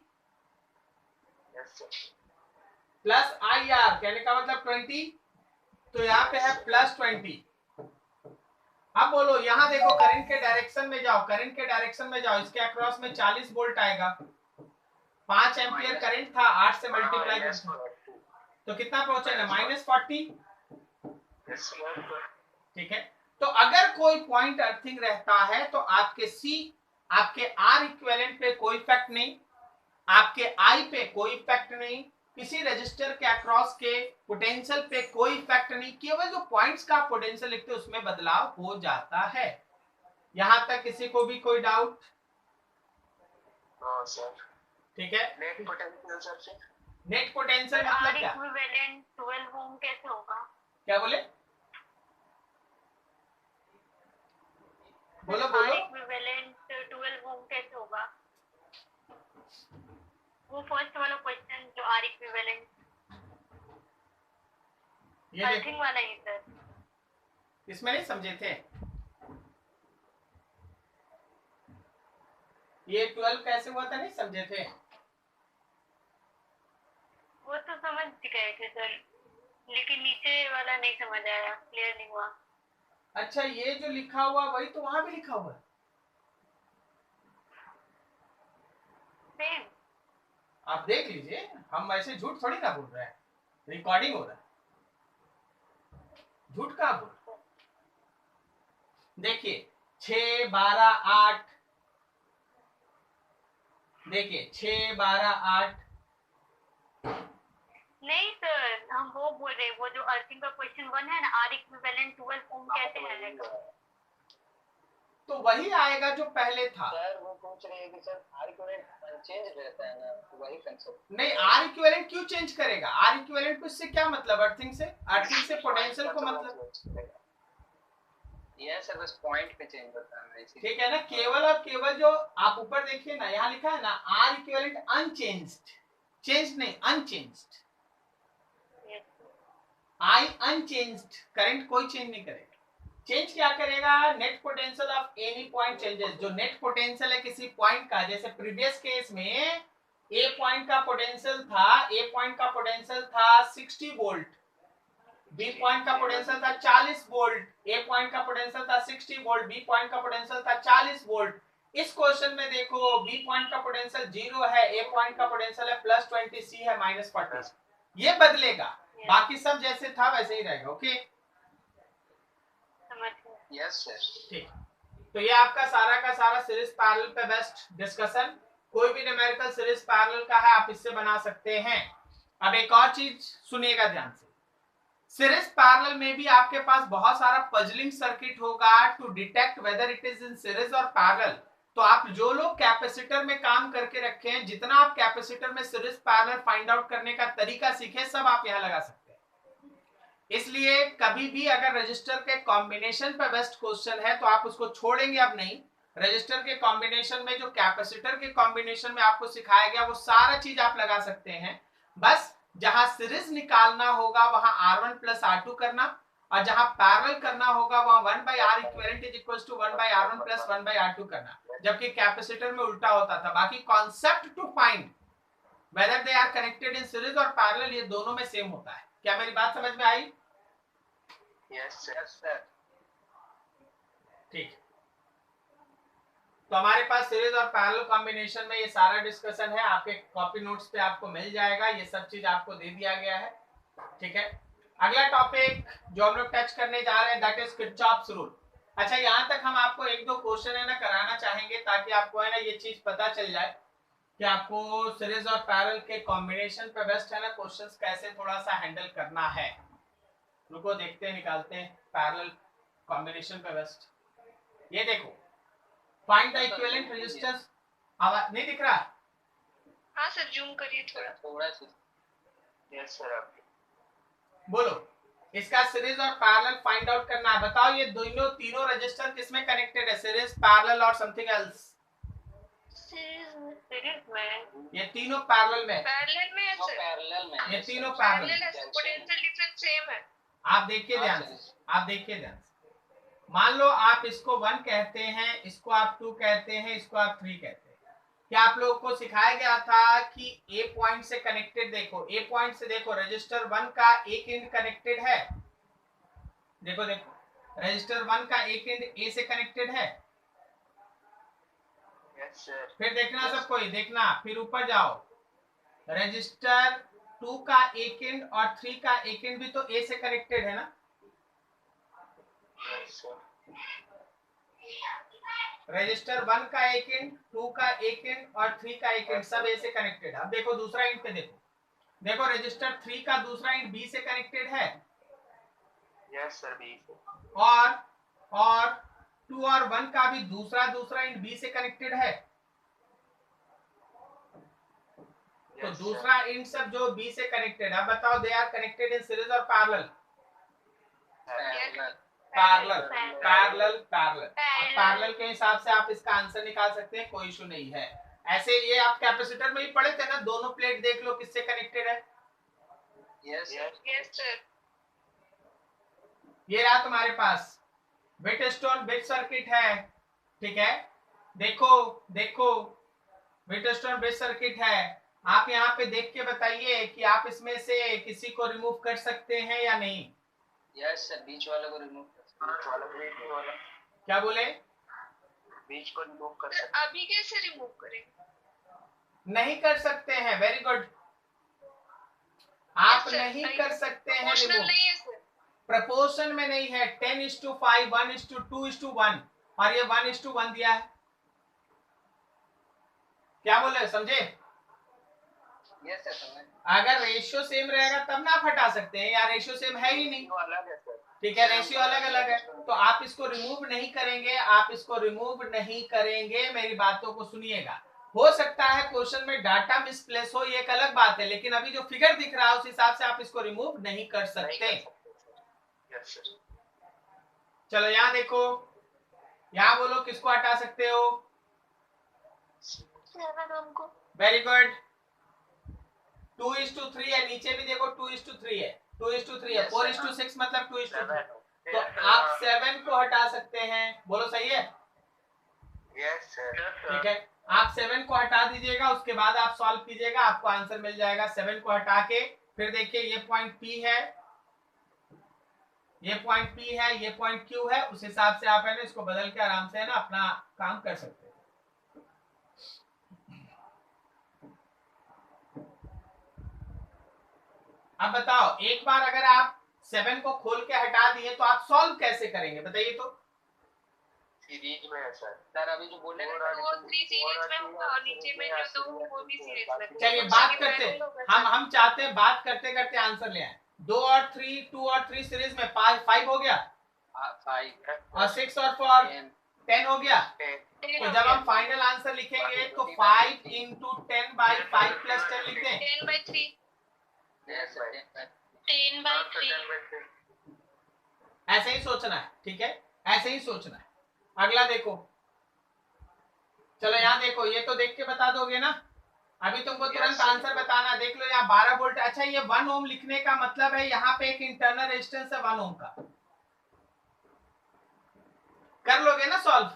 प्लस आई आर कहने का मतलब 20। तो यहाँ पे है प्लस 20। अब बोलो, यहाँ देखो करंट के डायरेक्शन में जाओ, करंट के डायरेक्शन में जाओ, इसके अक्रॉस में 40 वोल्ट आएगा। 5 एम्पियर करंट था, 8 से मल्टीप्लाई करते तो कितना पहुंचेगा? -40। ठीक है, तो अगर कोई पॉइंट अर्थिंग रहता है तो आपके सी, आपके आर इक्विवेलेंट पे कोई इफेक्ट नहीं, आपके आई पे कोई इफेक्ट नहीं, किसी रजिस्टर के अक्रॉस के पोटेंशियल पे कोई इफेक्ट नहीं, केवल जो पॉइंट्स का पोटेंशियल लिखते हैं उसमें बदलाव हो जाता है। यहां तक किसी को भी कोई डाउट? ठीक है, net potential sir, net potential मतलब क्या? इक्विवेलेंट 12 ओम कैसे होगा? क्या बोले? बोलो बोलो। इक्विवेलेंट 12 ओम कैसे होगा? वो फर्स्ट वाला क्वेश्चन जो आर इक्विवेलेंट, ये अर्थिंग वाला ही सर। इसमें नहीं समझे थे? ये 12 कैसे हुआ था, नहीं समझे थे? वो तो समझ गए थे सर, लेकिन नीचे वाला नहीं समझ आया, क्लियर नहीं हुआ। अच्छा, ये जो लिखा हुआ वही तो वहां भी लिखा हुआ है। सेम आप देख लीजिए, हम ऐसे झूठ थोड़ी ना बोल रहे हैं, रिकॉर्डिंग हो रहा है। झूठ कहाँ बोल रहे? देखिए 6, 12, 8, देखिए 6, 12, 8। नहीं सर, हम वो बोल रहे हैं, वो जो अर्थिंग का क्वेश्चन 1 है ना, आर इक्विवेलेंट 12 ओम कैसे है? तो वही आएगा जो पहले था। सर वो पूछ रहे हैं कि सर आर इक्विवेलेंट अनचेंज रहता है ना, तो वही कंसेप्ट। नहीं, आर इक्विवेलेंट क्यों चेंज करेगा? आर इक्विवेलेंट को इससे क्या मतलब? अर्थिंग से, अर्थिंग से पोटेंशियल को मतलब, ये सर बस पॉइंट पे चेंज होता है ना, ठीक है ना। केवल और केवल जो आप ऊपर देखिए ना, यहाँ लिखा है ना आर इक्विवेलेंट अनचेंज्ड, चेंज नहीं अनचेंज्ड। आई अनचेंज्ड, करंट कोई चेंज नहीं करेगा। चेंज क्या करेगा? Net potential of any point changes. जो नेट पोटेंशियल है किसी पॉइंट का, जैसे प्रीवियस केस में ए पॉइंट का पोटेंशियल था, ए पॉइंट का पोटेंशियल था 60 वोल्ट, बी पॉइंट का पोटेंशियल था 40 वोल्ट, ए पॉइंट का पोटेंशियल था 60 वोल्ट, बी पॉइंट का पोटेंशियल था 40 वोल्ट। इस क्वेश्चन में देखो बी पॉइंट का पोटेंशियल 0 है, ए पॉइंट का पोटेंशियल है +20, सी है -40। ये बदलेगा, बाकी सब जैसे था वैसे ही रहेगा। Okay, yes sir. ठीक। तो ये आपका सारा का सारा सीरीज पैरेलल पे बेस्ट डिस्कशन। कोई भी न्यूमेरिकल सीरीज पैरेलल का है आप इससे बना सकते हैं। अब एक और चीज सुनिएगा ध्यान से, सीरीज पैरेलल में भी आपके पास बहुत सारा पजलिंग सर्किट होगा to detect whether it is in series और पैरेलल। तो आप जो लोग कैपेसिटर में काम करके रखे हैं, जितना आप कैपेसिटर में सीरीज पैरेलल फाइंड आउट करने का तरीका सीखे, सब आप यहाँ लगा सकते हैं। इसलिए कभी भी अगर रजिस्टर के कॉम्बिनेशन पे बेस्ट क्वेश्चन है तो आप उसको छोड़ेंगे अब नहीं। रजिस्टर के कॉम्बिनेशन में जो कैपेसिटर के कॉम्बिनेशन में आपको सिखाया गया वो सारा चीज आप लगा सकते हैं। बस जहां सीरीज निकालना होगा वहां R1 + R2 करना, और जहां पैरेलल करना होगा वहां 1/R equivalent is equals to 1/R1 + 1/R2 करना, जबकि कैपेसिटर में उल्टा होता था। बाकी concept to find whether they are connected in series और पैरेलल, ये दोनों में सेम होता है। क्या मेरी बात समझ में आई? Yes sir. ठीक। तो हमारे पास सीरीज और पैरेलल कॉम्बिनेशन में ये सारा डिस्कशन है, आपके कॉपी नोट्स पे आपको मिल जाएगा, ये सब चीज आपको दे दिया गया है। ठीक है, अगला टॉपिक जो हम लोग टच करने जा रहे हैं दैट इज किरचॉफ्स रूल। अच्छा, यहाँ तक हम आपको 1-2 क्वेश्चन है ना कराना चाहेंगे, ताकि आपको है ना ये चीज पता चल जाए कि आपको सीरीज और पैरेलल के कॉम्बिनेशन पे बेस्ट है ना क्वेश्चंस कैसे थोड़ा सा हैंडल करना है। रुको देखते हैं, निकालते हैं पैरेलल कॉम्बिनेशन पे बेस्ट। ये देखो, फाइंड द इक्विवेलेंट रेजिस्टेंस। आवाज नहीं दिख रहा? हाँ सर, जूम करिए थोड़ा सा। Yes sir. आप बोलो, इसका सीरीज और पैरेलल फाइंड आउट करना है। बताओ ये दोनों तीनों रजिस्टर किसमें कनेक्टेड है? सीरीज, पैरेलल और समथिंग एल्स? सीरीज में। ये तीनों पैरेलल में। पैरेलल में है सर। पैरेलल में ये तीनों पैरेलल पैरेलल है, पोटेंशियल डिफरेंस सेम है। आप देखिए ध्यान से, आप देखिए ध्यान से। मान लो आप इसको 1 कहते हैं, इसको आप 2 कहते हैं, इसको आप 3 कहते हैं। क्या आप लोगों को सिखाया गया था कि ए पॉइंट से कनेक्टेड, देखो ए पॉइंट से देखो रजिस्टर 1 का एक एंड कनेक्टेड है। देखो देखो, रजिस्टर 1 का एक एंड ए से कनेक्टेड है। Yes sir. फिर देखना सबको, ये देखना, फिर ऊपर जाओ, रजिस्टर 2 का एक एंड और 3 का एक एंड भी तो ए से कनेक्टेड है ना। रजिस्टर 1 का एक एंड, 2 का एक एंड और 3 का एक एंड सब ए से कनेक्टेड है। अब देखो दूसरा एंड पे देखो, देखो रजिस्टर 3 का दूसरा एंड बी से कनेक्टेड है। यस सर, बी से। और 2 और 1 का भी दूसरा एंड बी से कनेक्टेड है। तो दूसरा एंड सब जो बी से कनेक्टेड है, अब बताओ they are connected in series और parallel? Parallel, parallel, parallel. Parallel के हिसाब से आप इसका आंसर निकाल सकते हैं, कोई इशू नहीं है। ऐसे ये आप कैपेसिटर में ही पढ़े थे ना, दोनों प्लेट देख लो किससे कनेक्टेड है। Yes sir. ये रहा तुम्हारे पास व्हीटस्टोन ब्रिज सर्किट है। ठीक है, देखो देखो, व्हीटस्टोन ब्रिज सर्किट है। आप यहाँ पे देख के बताइए कि आप इसमें से किसी को रिमूव कर सकते हैं या नहीं। यस सर, बीच वाले को रिमूव कर सकते हैं। क्या बोले? बीच को रिमूव कर सर सकते अभी कैसे रिमूव करेंगे? नहीं कर सकते हैं, वेरी गुड। आप नहीं कर सकते हैं प्रपोर्शनल रिमूव, नहीं है सर। प्रपोर्शन में नहीं है। 10:5, 1:2:1 और ये 1:1 दिया है। क्या बोले, समझे? यस सर, समझ। अगर रेशियो सेम रहेगा तब ना आप हटा सकते हैं, या रेशियो सेम है ही नहीं। अलग है सर। ठीक है, रेशियो अलग अलग है, तो आप इसको रिमूव नहीं करेंगे, आप इसको रिमूव नहीं करेंगे। मेरी बातों को सुनिएगा। हो सकता है क्वेश्चन में डाटा मिसप्लेस हो, ये एक अलग बात है, लेकिन अभी जो फिगर दिख रहा है उस हिसाब से आप इसको रिमूव नहीं कर सकते। Yes sir. चलो यहाँ देखो, यहाँ बोलो किसको हटा सकते हो। Very good. 2:3 है, नीचे भी देखो 2:3 है, 2:3 है। 4:6 मतलब 2:3, तो आप 7 को हटा सकते हैं। बोलो सही है? Yes sir. ठीक है, आप 7 को हटा दीजिएगा, उसके बाद आप सॉल्व कीजिएगा, आपको आंसर मिल जाएगा। 7 को हटा के फिर देखिए ये पॉइंट P है, ये पॉइंट P है, ये पॉइंट Q है। उस हिसाब से आप है ना इसको बदल के आराम से है ना अपना काम कर सकते हैं। अब बताओ, एक बार अगर आप 7 को खोल के हटा दिए तो आप सॉल्व कैसे करेंगे बताइए तो? सीरीज में है सर। सर अभी जो बोले ना 2 और 3 सीरीज में होगा और नीचे में जो 2 वो भी सीरीज में। चलिए बात करते, हम चाहते हैं बात करते करते आंसर ले आए। 2 और 3 सीरीज में 5 हो गया, 5 और 6 और 4 10 हो गया। 10। तो जब हम फाइनल आंसर लिखेंगे तो 5 × 10/5 + 10 लिख दें। 10/3 यस सर 10/3 ऐसे ही सोचना है, ठीक है, ऐसे ही सोचना है। अगला देखो, चलो यहाँ देखो, ये तो देख के बता दोगे ना, अभी तुमको तुरंत आंसर बताना। देख लो यहाँ 12 वोल्ट। अच्छा, ये 1 ओम लिखने का मतलब है यहाँ पे एक इंटरनल रेजिस्टेंस है 1 ओम का। कर लोगे ना सॉल्व?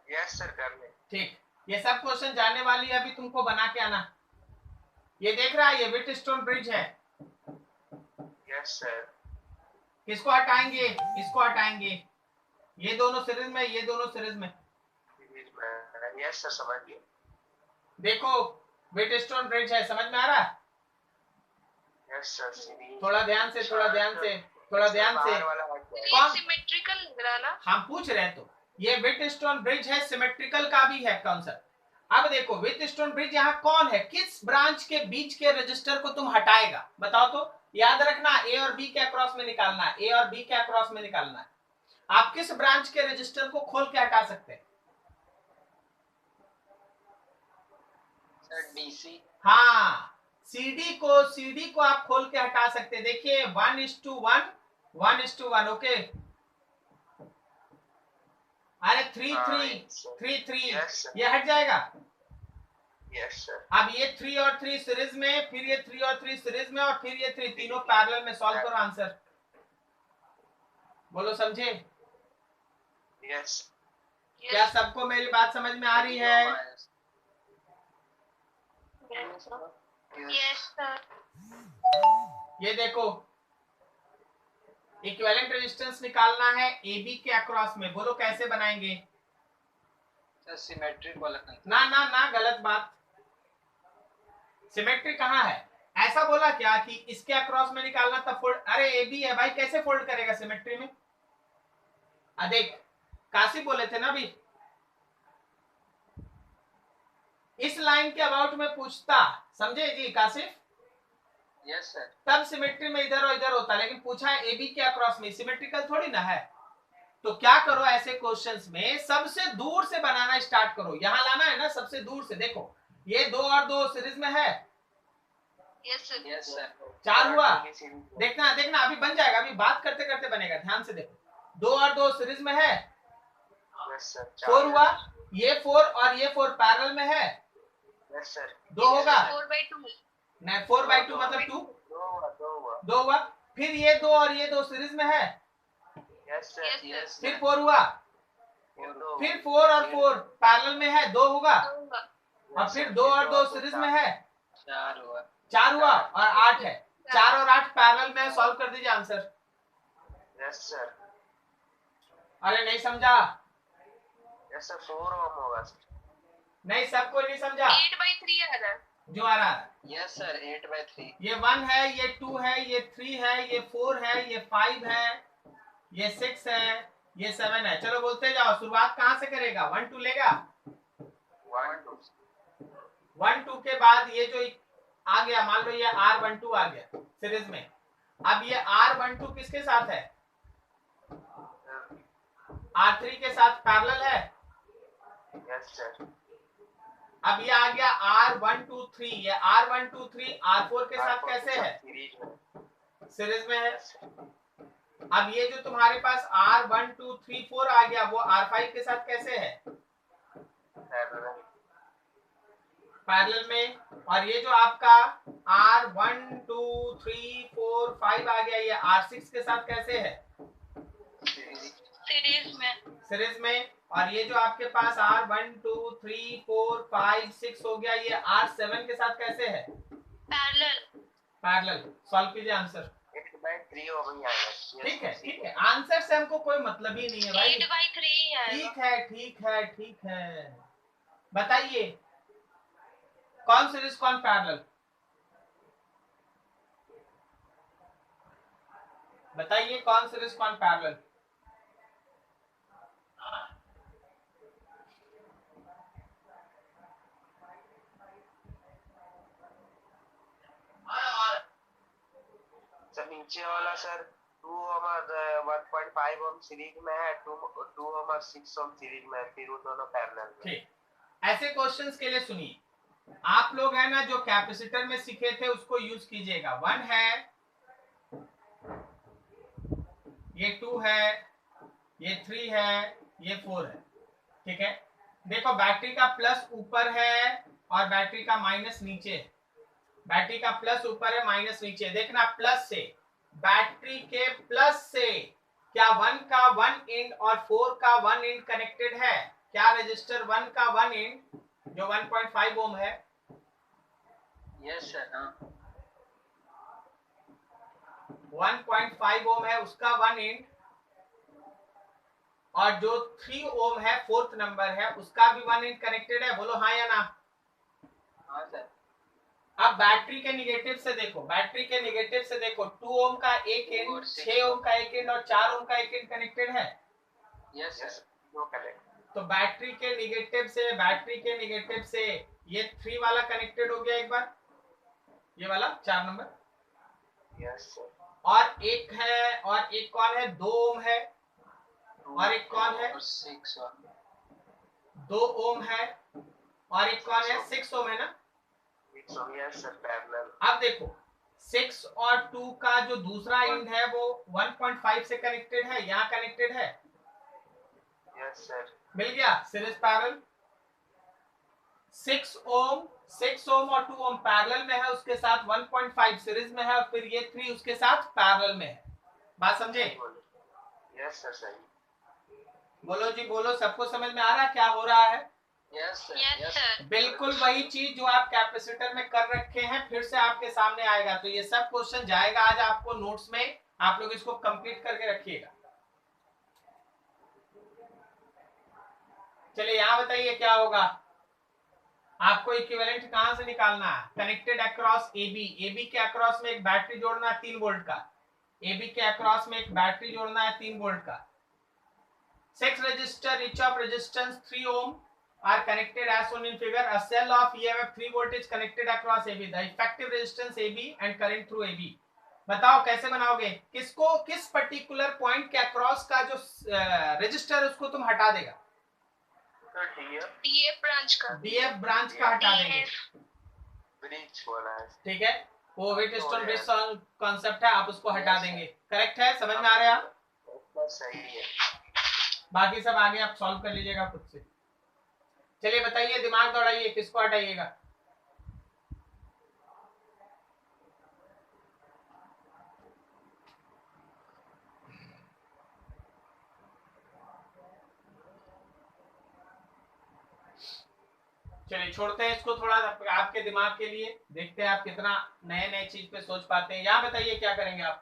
यस सर कर ले। ठीक, ये सब क्वेश्चन जानने वाली है, अभी तुमको बना के आना। ये देख रहा है, ये व्हीटस्टोन ब्रिज है। Yes sir. किसको हटाएंगे? इसको हटाएंगे। ये दोनों सीरीज में, ये दोनों सीरीज में। सीरीज में। यस सर समझ गए। देखो व्हीटस्टोन ब्रिज है, समझ में आ रहा है? Yes sir series. थोड़ा ध्यान से, थोड़ा ध्यान से, थोड़ा ध्यान से। ये सिमेट्रिकल लग रहा ना? हम पूछ रहे हैं तो ये व्हीटस्टोन ब्रिज है, सिमेट्रिकल का भी है कॉन्सेप्ट। अब देखो व्हीटस्टोन ब्रिज यहाँ कौन है, किस ब्रांच के बीच के रजिस्टर को तुम हटाएगा बताओ तो? याद रखना, ए और बी के अक्रॉस में निकालना है, ए और बी के अक्रॉस में निकालना है। आप किस ब्रांच के रजिस्टर को खोल के हटा सकते हैं? Sir DC. हाँ, सीडी को आप खोल के हटा सकते हैं। देखिए 1:1 1:1। ओके, अरे 3:3 ये हट जाएगा। Yes sir. अब ये 3 और 3 सीरीज में, फिर ये 3 और 3 सीरीज में, और फिर ये 3 तीनों पैरेलल में। सॉल्व करो आंसर, बोलो समझे? यस। क्या सबको मेरी बात समझ में आ रही है? Yes sir. ये देखो, इक्विवेलेंट रेजिस्टेंस निकालना है AB के अक्रॉस में। बोलो कैसे बनाएंगे? सर सिमेट्रिक वाला कंसेप्ट। ना गलत बात। सिमेट्री कहाँ है? ऐसा बोला क्या कि इसके अक्रॉस में निकालना तब फोल्ड? अरे AB है भाई, कैसे फोल्ड करेगा सिमेट्री में? देख, काशिफ बोले थे ना अभी, इस लाइन के अबाउट में पूछता, समझे जी काशिफ? Yes sir. तब सिमेट्री में इधर और इधर होता, लेकिन पूछा है AB के अक्रॉस में, सिमेट्रिकल थोड़ी ना है। तो क्या करो ऐसे क्वेश्चंस में, सबसे दूर से बनाना स्टार्ट करो। यहां लाना है ना सबसे दूर से। देखो ये 2 और 2 सीरीज में है। Yes sir. Yes sir. 4 हुआ। देखना अभी बन जाएगा, अभी बात करते करते बनेगा। ध्यान से देखो, 2 और 2 सीरीज में है। Yes sir. 4 हुआ, ये 4 और ये 4 पैरेलल में है। Yes sir. 2 होगा 4/2 नहीं, 4/2 मतलब 2 2 हुआ। फिर ये 2 और ये 2 सीरीज में है। Yes sir. यस फिर 4 हुआ, फिर 4 और 4 पैरेलल में है, 2 होगा। और फिर 2 और 2 सीरीज में है, 4 हुआ। 4 हुआ, और 8 है। 4 और 8 पैरेलल में। सॉल्व कर दीजिए आंसर। Yes sir. अरे नहीं समझा? यस सर 4 ओम होगा सर। नहीं, सबको नहीं समझा। 8/3 आ रहा है। जो आ रहा है, यस सर 8/3। ये 1 है, ये 2 है, ये 3 है, ये 4 है, ये 5 है, ये 6 है, ये 7 है। चलो बोलते जाओ, शुरुआत कहां से करेगा? 1 2 लेगा। 1 2 के बाद ये जो आ गया, मान लो ये R12 आ गया सीरीज में। अब ये R12 किसके साथ है? R3 के साथ पैरेलल है। Yes sir. अब ये आ गया R123, ये R123 R4 के साथ कैसे है? सीरीज में, सीरीज में है। Yes sir. अब ये जो तुम्हारे पास R1234 आ गया वो R5 के साथ कैसे है? पैरेलल, पैरेलल में। और ये जो आपका R12345 आ गया ये R6 के साथ कैसे है? सीरीज में। सीरीज में। और ये जो आपके पास R12345 6 हो गया ये R7 के साथ कैसे है? पैरेलल। पैरेलल। सॉल्व कीजिए आंसर। 8/3 हो गई आएगा। ठीक है, ठीक है, आंसर से हमको कोई मतलब ही नहीं है भाई। 8/3 है। ठीक है, ठीक है, ठीक है। बताइए कौन सीरीज कौन पैरेलल? बताइए कौन सीरीज कौन पैरेलल? सर नीचे वाला सर 2 ओम 1.5 ओम सीरीज में है, 2 ओम 6 ओम सीरीज में है, फिर वो दोनों पैरेलल में। ठीक, ऐसे क्वेश्चंस के लिए सुनिए, आप लोग है ना जो कैपेसिटर में सीखे थे उसको यूज कीजिएगा। 1 है, ये 2 है, ये 3 है, ये 4 है। ठीक है, देखो बैटरी का प्लस ऊपर है और बैटरी का माइनस नीचे है। बैटरी का प्लस ऊपर है, माइनस नीचे। देखना प्लस से, बैटरी के प्लस से क्या 1 का 1 एंड और 4 का 1 एंड कनेक्टेड है? क्या रजिस्टर 1 का 1 एंड जो 1.5 ओम है? Yes sir. हाँ 1.5 ओम है उसका 1 एंड, और जो 3 ओम है 4th नंबर है उसका भी 1 एंड कनेक्टेड है। बोलो हाँ या ना? हाँ सर। अब बैटरी के निगेटिव से देखो, बैटरी के निगेटिव से देखो 2 ओम का एक एंड, 6 ओम का एक एंड और 4 ओम का एक एंड कनेक्टेड है। Yes yes sir. No connect. तो बैटरी के निगेटिव से, बैटरी के निगेटिव से ये 3 वाला कनेक्टेड हो गया एक बार, ये वाला 4 नंबर। Yes sir. और एक है, और एक कौन है? 2 ओम है, और एक कौन है? 6 2 ओम है, और एक कौन है? 6 ओम है ना। Yes sir parallel. अब देखो 6 और 2 का जो दूसरा एंड है वो 1.5 से कनेक्टेड है, यहाँ कनेक्टेड है। Yes sir. मिल गया सीरीज पैरेलल। 6 ओम और 2 ओम पैरेलल में है, उसके साथ 1.5 सीरीज में है, और फिर ये 3 उसके साथ पैरेलल में है। बात समझे? यस सर सही। बोलो जी बोलो, सबको समझ में आ रहा है क्या हो रहा है? Yes sir. Yes sir. बिल्कुल वही चीज जो आप कैपेसिटर में कर रखे हैं फिर से आपके सामने आएगा। तो ये सब क्वेश्चन जाएगा आज आपको नोट्स में, आप लोग इसको कंप्लीट करके रखिएगा। चलिए यहाँ बताइए क्या होगा। आपको इक्विवेलेंट कहां से निकालना है? कनेक्टेड अक्रॉस AB, AB के अक्रॉस में एक बैटरी जोड़ना है 3 वोल्ट का, AB के अक्रॉस में एक बैटरी जोड़ना है 3 वोल्ट का। 6 resistor each of resistance 3 ohm are connected as shown in figure. A cell of EMF 3 volt is connected across AB. The effective resistance AB and current through AB. बताओ कैसे बनाओगे? किसको, किस पर्टिकुलर पॉइंट के across का जो register है उसको तुम हटा देगा? DF ब्रांच का। DF ब्रांच का हटा देंगे। ब्रिज बोला है। ठीक है, वो व्हीटस्टोन ब्रिज कॉन्सेप्ट है, आप उसको हटा देंगे। करेक्ट है? समझ में आ रहा है आप? सही है। बाकी सब आगे आप सॉल्व कर लीजिएगा खुद से। चलिए बताइए, दिमाग दौड़ाइए, किसको हटाइएगा? चलिए छोड़ते हैं इसको थोड़ा आपके दिमाग के लिए, देखते हैं आप कितना नए नए चीज पे सोच पाते हैं। यहाँ बताइए क्या करेंगे आप?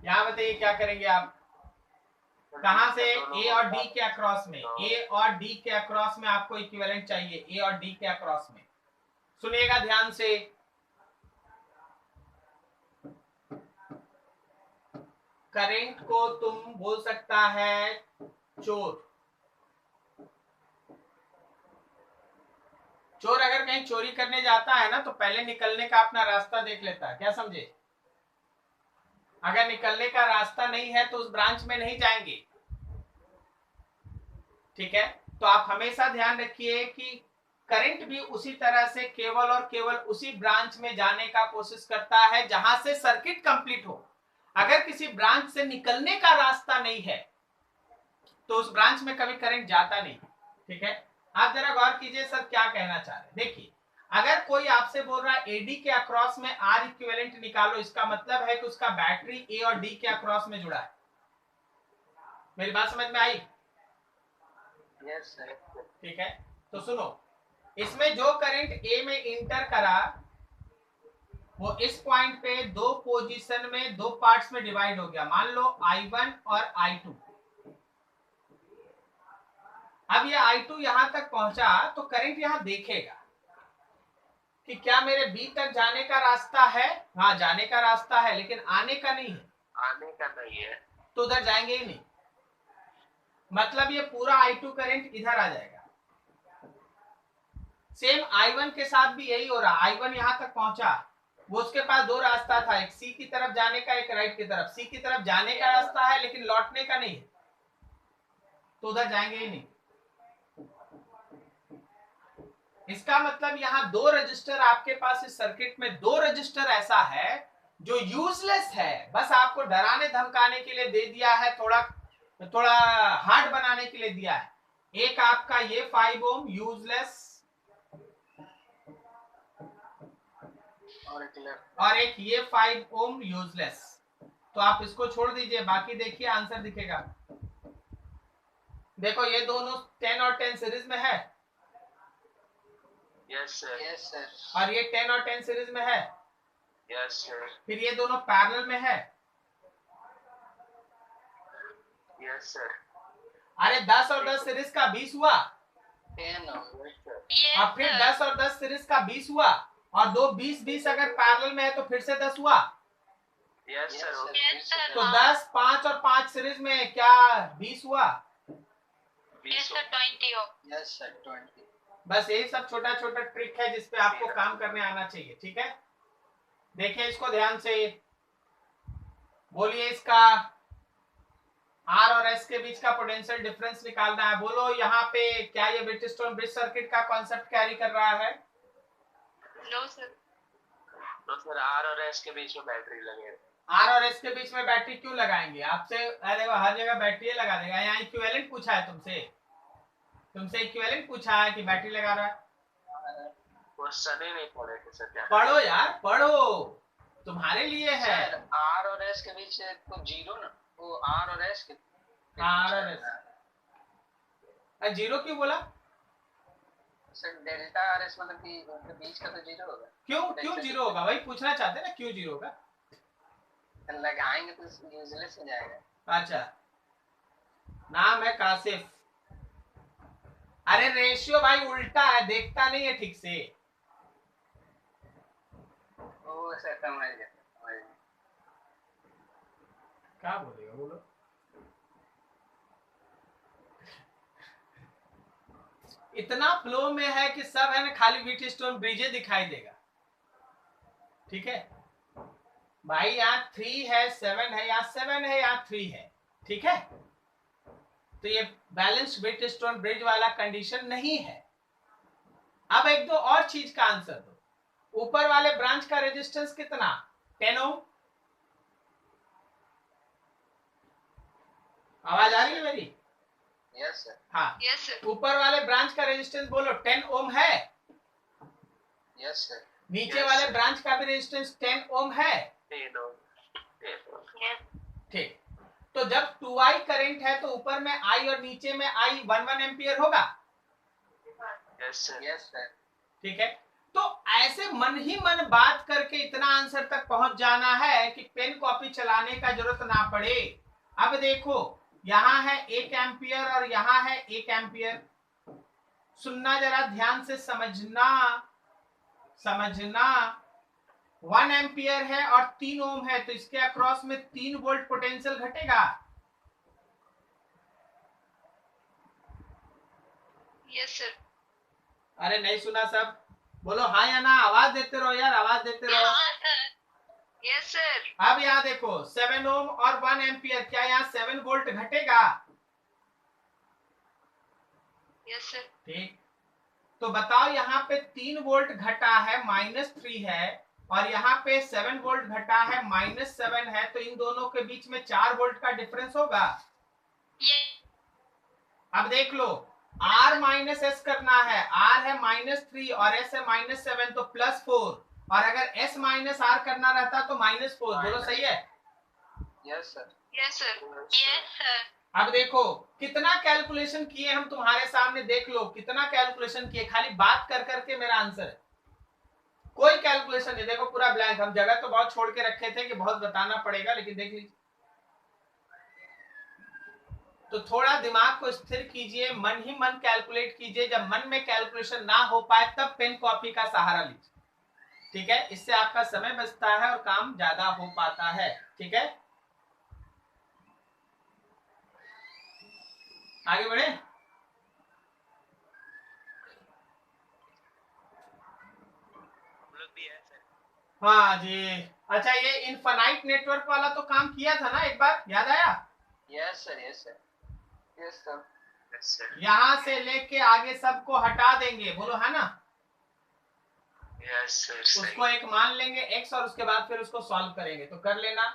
यहाँ बताइए क्या करेंगे आप? कहां से? A और D के अक्रॉस में, A और D के अक्रॉस में आपको इक्विवेलेंट चाहिए, A और D के अक्रॉस में। सुनिएगा ध्यान से, करंट को तुम बोल सकता है चोर। चोर अगर कहीं चोरी करने जाता है ना तो पहले निकलने का अपना रास्ता देख लेता है, क्या समझे? अगर निकलने का रास्ता नहीं है तो उस ब्रांच में नहीं जाएंगे। ठीक है, तो आप हमेशा ध्यान रखिए कि करंट भी उसी तरह से केवल और केवल उसी ब्रांच में जाने का कोशिश करता है जहां से सर्किट कंप्लीट हो। अगर किसी ब्रांच से निकलने का रास्ता नहीं है तो उस ब्रांच में कभी करंट जाता नहीं। ठीक है, आप जरा गौर कीजिए सर क्या कहना चाह रहे हैं। देखिए, अगर कोई आपसे बोल रहा है एडी के अक्रॉस में आर इक्विवेलेंट निकालो, इसका मतलब है कि उसका बैटरी ए और डी के अक्रॉस में जुड़ा है। मेरी बात समझ में आई? Yes sir. ठीक है, तो सुनो, इसमें जो करंट ए में इंटर करा वो इस पॉइंट पे दो पोजीशन में दो पार्ट्स में डिवाइड हो गया। मान लो I1 और I2। अब ये I2 यहां तक पहुंचा तो करंट यहां देखेगा कि क्या मेरे बी तक जाने का रास्ता है। हाँ, जाने का रास्ता है लेकिन आने का नहीं है। आने का नहीं है तो उधर जाएंगे ही नहीं, मतलब ये पूरा I2 करंट इधर आ जाएगा। सेम I1 के साथ भी यही हो रहा। I1 यहां तक पहुंचा, वो उसके पास दो रास्ता था, एक सी की तरफ जाने का, एक राइट की तरफ। सी की तरफ जाने का रास्ता है लेकिन लौटने का नहीं है, तो उधर जाएंगे ही नहीं। इसका मतलब यहाँ दो रजिस्टर आपके पास इस सर्किट में, दो रजिस्टर ऐसा है जो यूजलेस है, बस आपको डराने धमकाने के लिए दे दिया है, थोड़ा हार्ड बनाने के लिए दिया है। एक आपका ये 5 ओम यूजलेस और एक ये 5 ओम यूजलेस। तो आप इसको छोड़ दीजिए, बाकी देखिए आंसर दिखेगा। देखो ये दोनों 10 और 10 सीरीज में है। Yes sir. Yes sir. और ये 10 और 10 सीरीज में है। Yes sir. फिर ये दोनों पैरेलल में है। Yes sir. अरे 10 और 10 सीरीज का 20 हुआ। 10 और फिर 10 और 10 सीरीज का 20 हुआ, और दो 20 अगर पैरेलल में है तो फिर से 10 हुआ। Yes sir. Yes, sir. तो 10, 5 और 5 सीरीज में क्या 20 हुआ? Yes, sir, 20 हो। Yes sir 20। बस यही सब छोटा छोटा ट्रिक है जिसपे आपको काम करने आना चाहिए। ठीक है, देखिए इसको ध्यान से, बोलिए इसका आर और एस के बीच का पोटेंशियल डिफरेंस निकालना है। बोलो यहाँ पे क्या ये व्हीटस्टोन ब्रिज सर्किट का कॉन्सेप्ट कैरी कर रहा है? No, sir. तो सर आर और एस के बीच में बैटरी लगे। आर और एस के बीच में बैटरी क्यों लगाएंगे? आपसे अरे हर जगह बैटरी लगा देगा। यहाँ इक्विवेलेंट पूछा है तुमसे इक्विवेलेंट पूछा है कि बैटरी लगा रहा है। क्वेश्चन ही नहीं पढ़े थे सर। क्या पढ़ो यार, पढ़ो, तुम्हारे लिए है। सर आर और एस के बीच तो जीरो ना, वो आर और एस के आर और एस जीरो क्यों बोला सर? डेल्टा आर एस मतलब कि उनके बीच का तो जीरो होगा। क्यों जीरो होगा? वही पूछना चाहते हैं ना, क्यों जीरो होगा? लगाएंगे तो यूजलेस हो जाएगा। अच्छा, नाम है कासिफ। अरे रेशियो भाई उल्टा है, देखता नहीं है ठीक से। ओ सर समझ गया। क्या बोलेगा बोलो। इतना फ्लो में है कि सब है ना, खाली व्हीटस्टोन ब्रिज दिखाई देगा। ठीक है भाई, यहाँ 3 है, 7 है, यहाँ 7 है, यहाँ 3 है। ठीक है, तो ये बैलेंस व्हीटस्टोन ब्रिज वाला कंडीशन नहीं है। अब एक दो और चीज का आंसर दो। ऊपर वाले ब्रांच का रेजिस्टेंस कितना? 10 ओम। आवाज आ रही है मेरी? Yes sir. हाँ, Yes, sir. ऊपर वाले ब्रांच का रेजिस्टेंस बोलो 10 ओम है। Yes sir. नीचे Yes, वाले sir. ब्रांच का भी रेजिस्टेंस 10 ओम है। Yes. ठीक, तो जब 2i करंट है तो ऊपर में i और नीचे में i 1 एम्पियर होगा। Yes sir. Yes sir. ठीक है, तो ऐसे मन ही मन बात करके इतना आंसर तक पहुंच जाना है कि पेन कॉपी चलाने का जरूरत ना पड़े। अब देखो, यहाँ है 1 एम्पियर और यहाँ है 1 एम्पियर। सुनना जरा ध्यान से, समझना 1 एम्पियर है और 3 ओम है, तो इसके अक्रॉस में 3 वोल्ट पोटेंशियल घटेगा। Yes, sir. अरे नहीं सुना सब? बोलो हाँ या ना, आवाज देते रहो यार, आवाज देते रहो। हाँ, sir. Yes sir. अब यहाँ देखो 7 ओम और 1 एम्पियर, क्या यहाँ 7 वोल्ट घटेगा? Yes sir. ठीक, तो बताओ यहाँ पे 3 वोल्ट घटा है -3 है, और यहाँ पे 7 वोल्ट घटा है -7 है, तो इन दोनों के बीच में 4 वोल्ट का डिफरेंस होगा। अब देख लो, R माइनस एस करना है, R है -3 और S है -7, तो +4, और अगर S माइनस R करना रहता तो -4। बोलो सही है? Yes sir. Yes sir. Yes sir. अब देखो कितना कैलकुलेशन किए हम तुम्हारे सामने, देख लो कितना कैलकुलेशन किए, खाली बात कर करके मेरा आंसर है, कोई कैलकुलेशन नहीं। देखो पूरा ब्लैंक, हम जगह तो बहुत छोड़ के रखे थे कि बहुत बताना पड़ेगा, लेकिन देख लीजिए। तो थोड़ा दिमाग को स्थिर कीजिए, मन ही मन कैलकुलेट कीजिए, जब मन में कैलकुलेशन ना हो पाए तब पेन कॉपी का सहारा लीजिए, ठीक है? इससे आपका समय बचता है और काम ज्यादा हो पाता है, ठीक है? आगे बढ़े। हाँ जी, अच्छा ये इनफाइनाइट नेटवर्क वाला तो काम किया था ना एक बार, याद आया? Yes sir. Yes sir. Yes sir. यहां से लेके आगे सबको हटा देंगे, बोलो है ना? Yes sir. उसको एक मान लेंगे x, और उसके बाद फिर उसको सॉल्व करेंगे, तो कर लेना,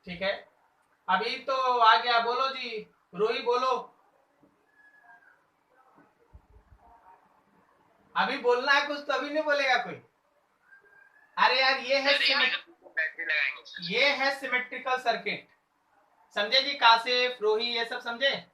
ठीक है? अभी तो आ गया, बोलो जी, रोही बोलो, अभी बोलना है कुछ, तो अभी नहीं बोलेगा कोई। अरे यार ये है सिमेट्रिकल सर्किट, समझे जी? कासिफ, रोही, ये सब समझे?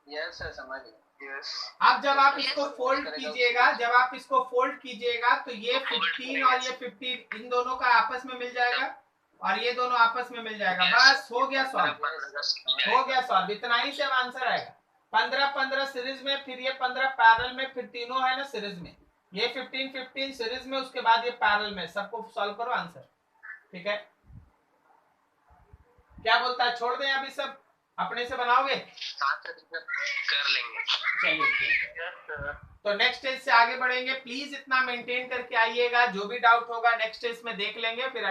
यस सर, समझ गए। यस। अब जब आप इसको फोल्ड कीजिएगा, जब आप इसको फोल्ड कीजिएगा, तो ये 15 और ये 15 इन दोनों का आपस में मिल जाएगा, और ये दोनों आपस में मिल जाएगा, बस हो गया सॉल्व, हो गया सॉल्व। इतना ही से अब आंसर आएगा। 15-15 सीरीज में, फिर ये 15 पैरेलल में, फिर तीनों है ना सीरीज में, ये 15-15 सीरीज में, उसके बाद ये पैरेलल में, सबको सॉल्व करो, आंसर, ठीक है? क्या बोलता है, छोड़ दें अभी सब, अपने से बनाओगे? कर लेंगे। चलिए ठीक है, तो नेक्स्ट स्टेज से आगे बढ़ेंगे। प्लीज इतना मेंटेन करके आइएगा, जो भी डाउट होगा नेक्स्ट स्टेज में देख लेंगे, फिर अभी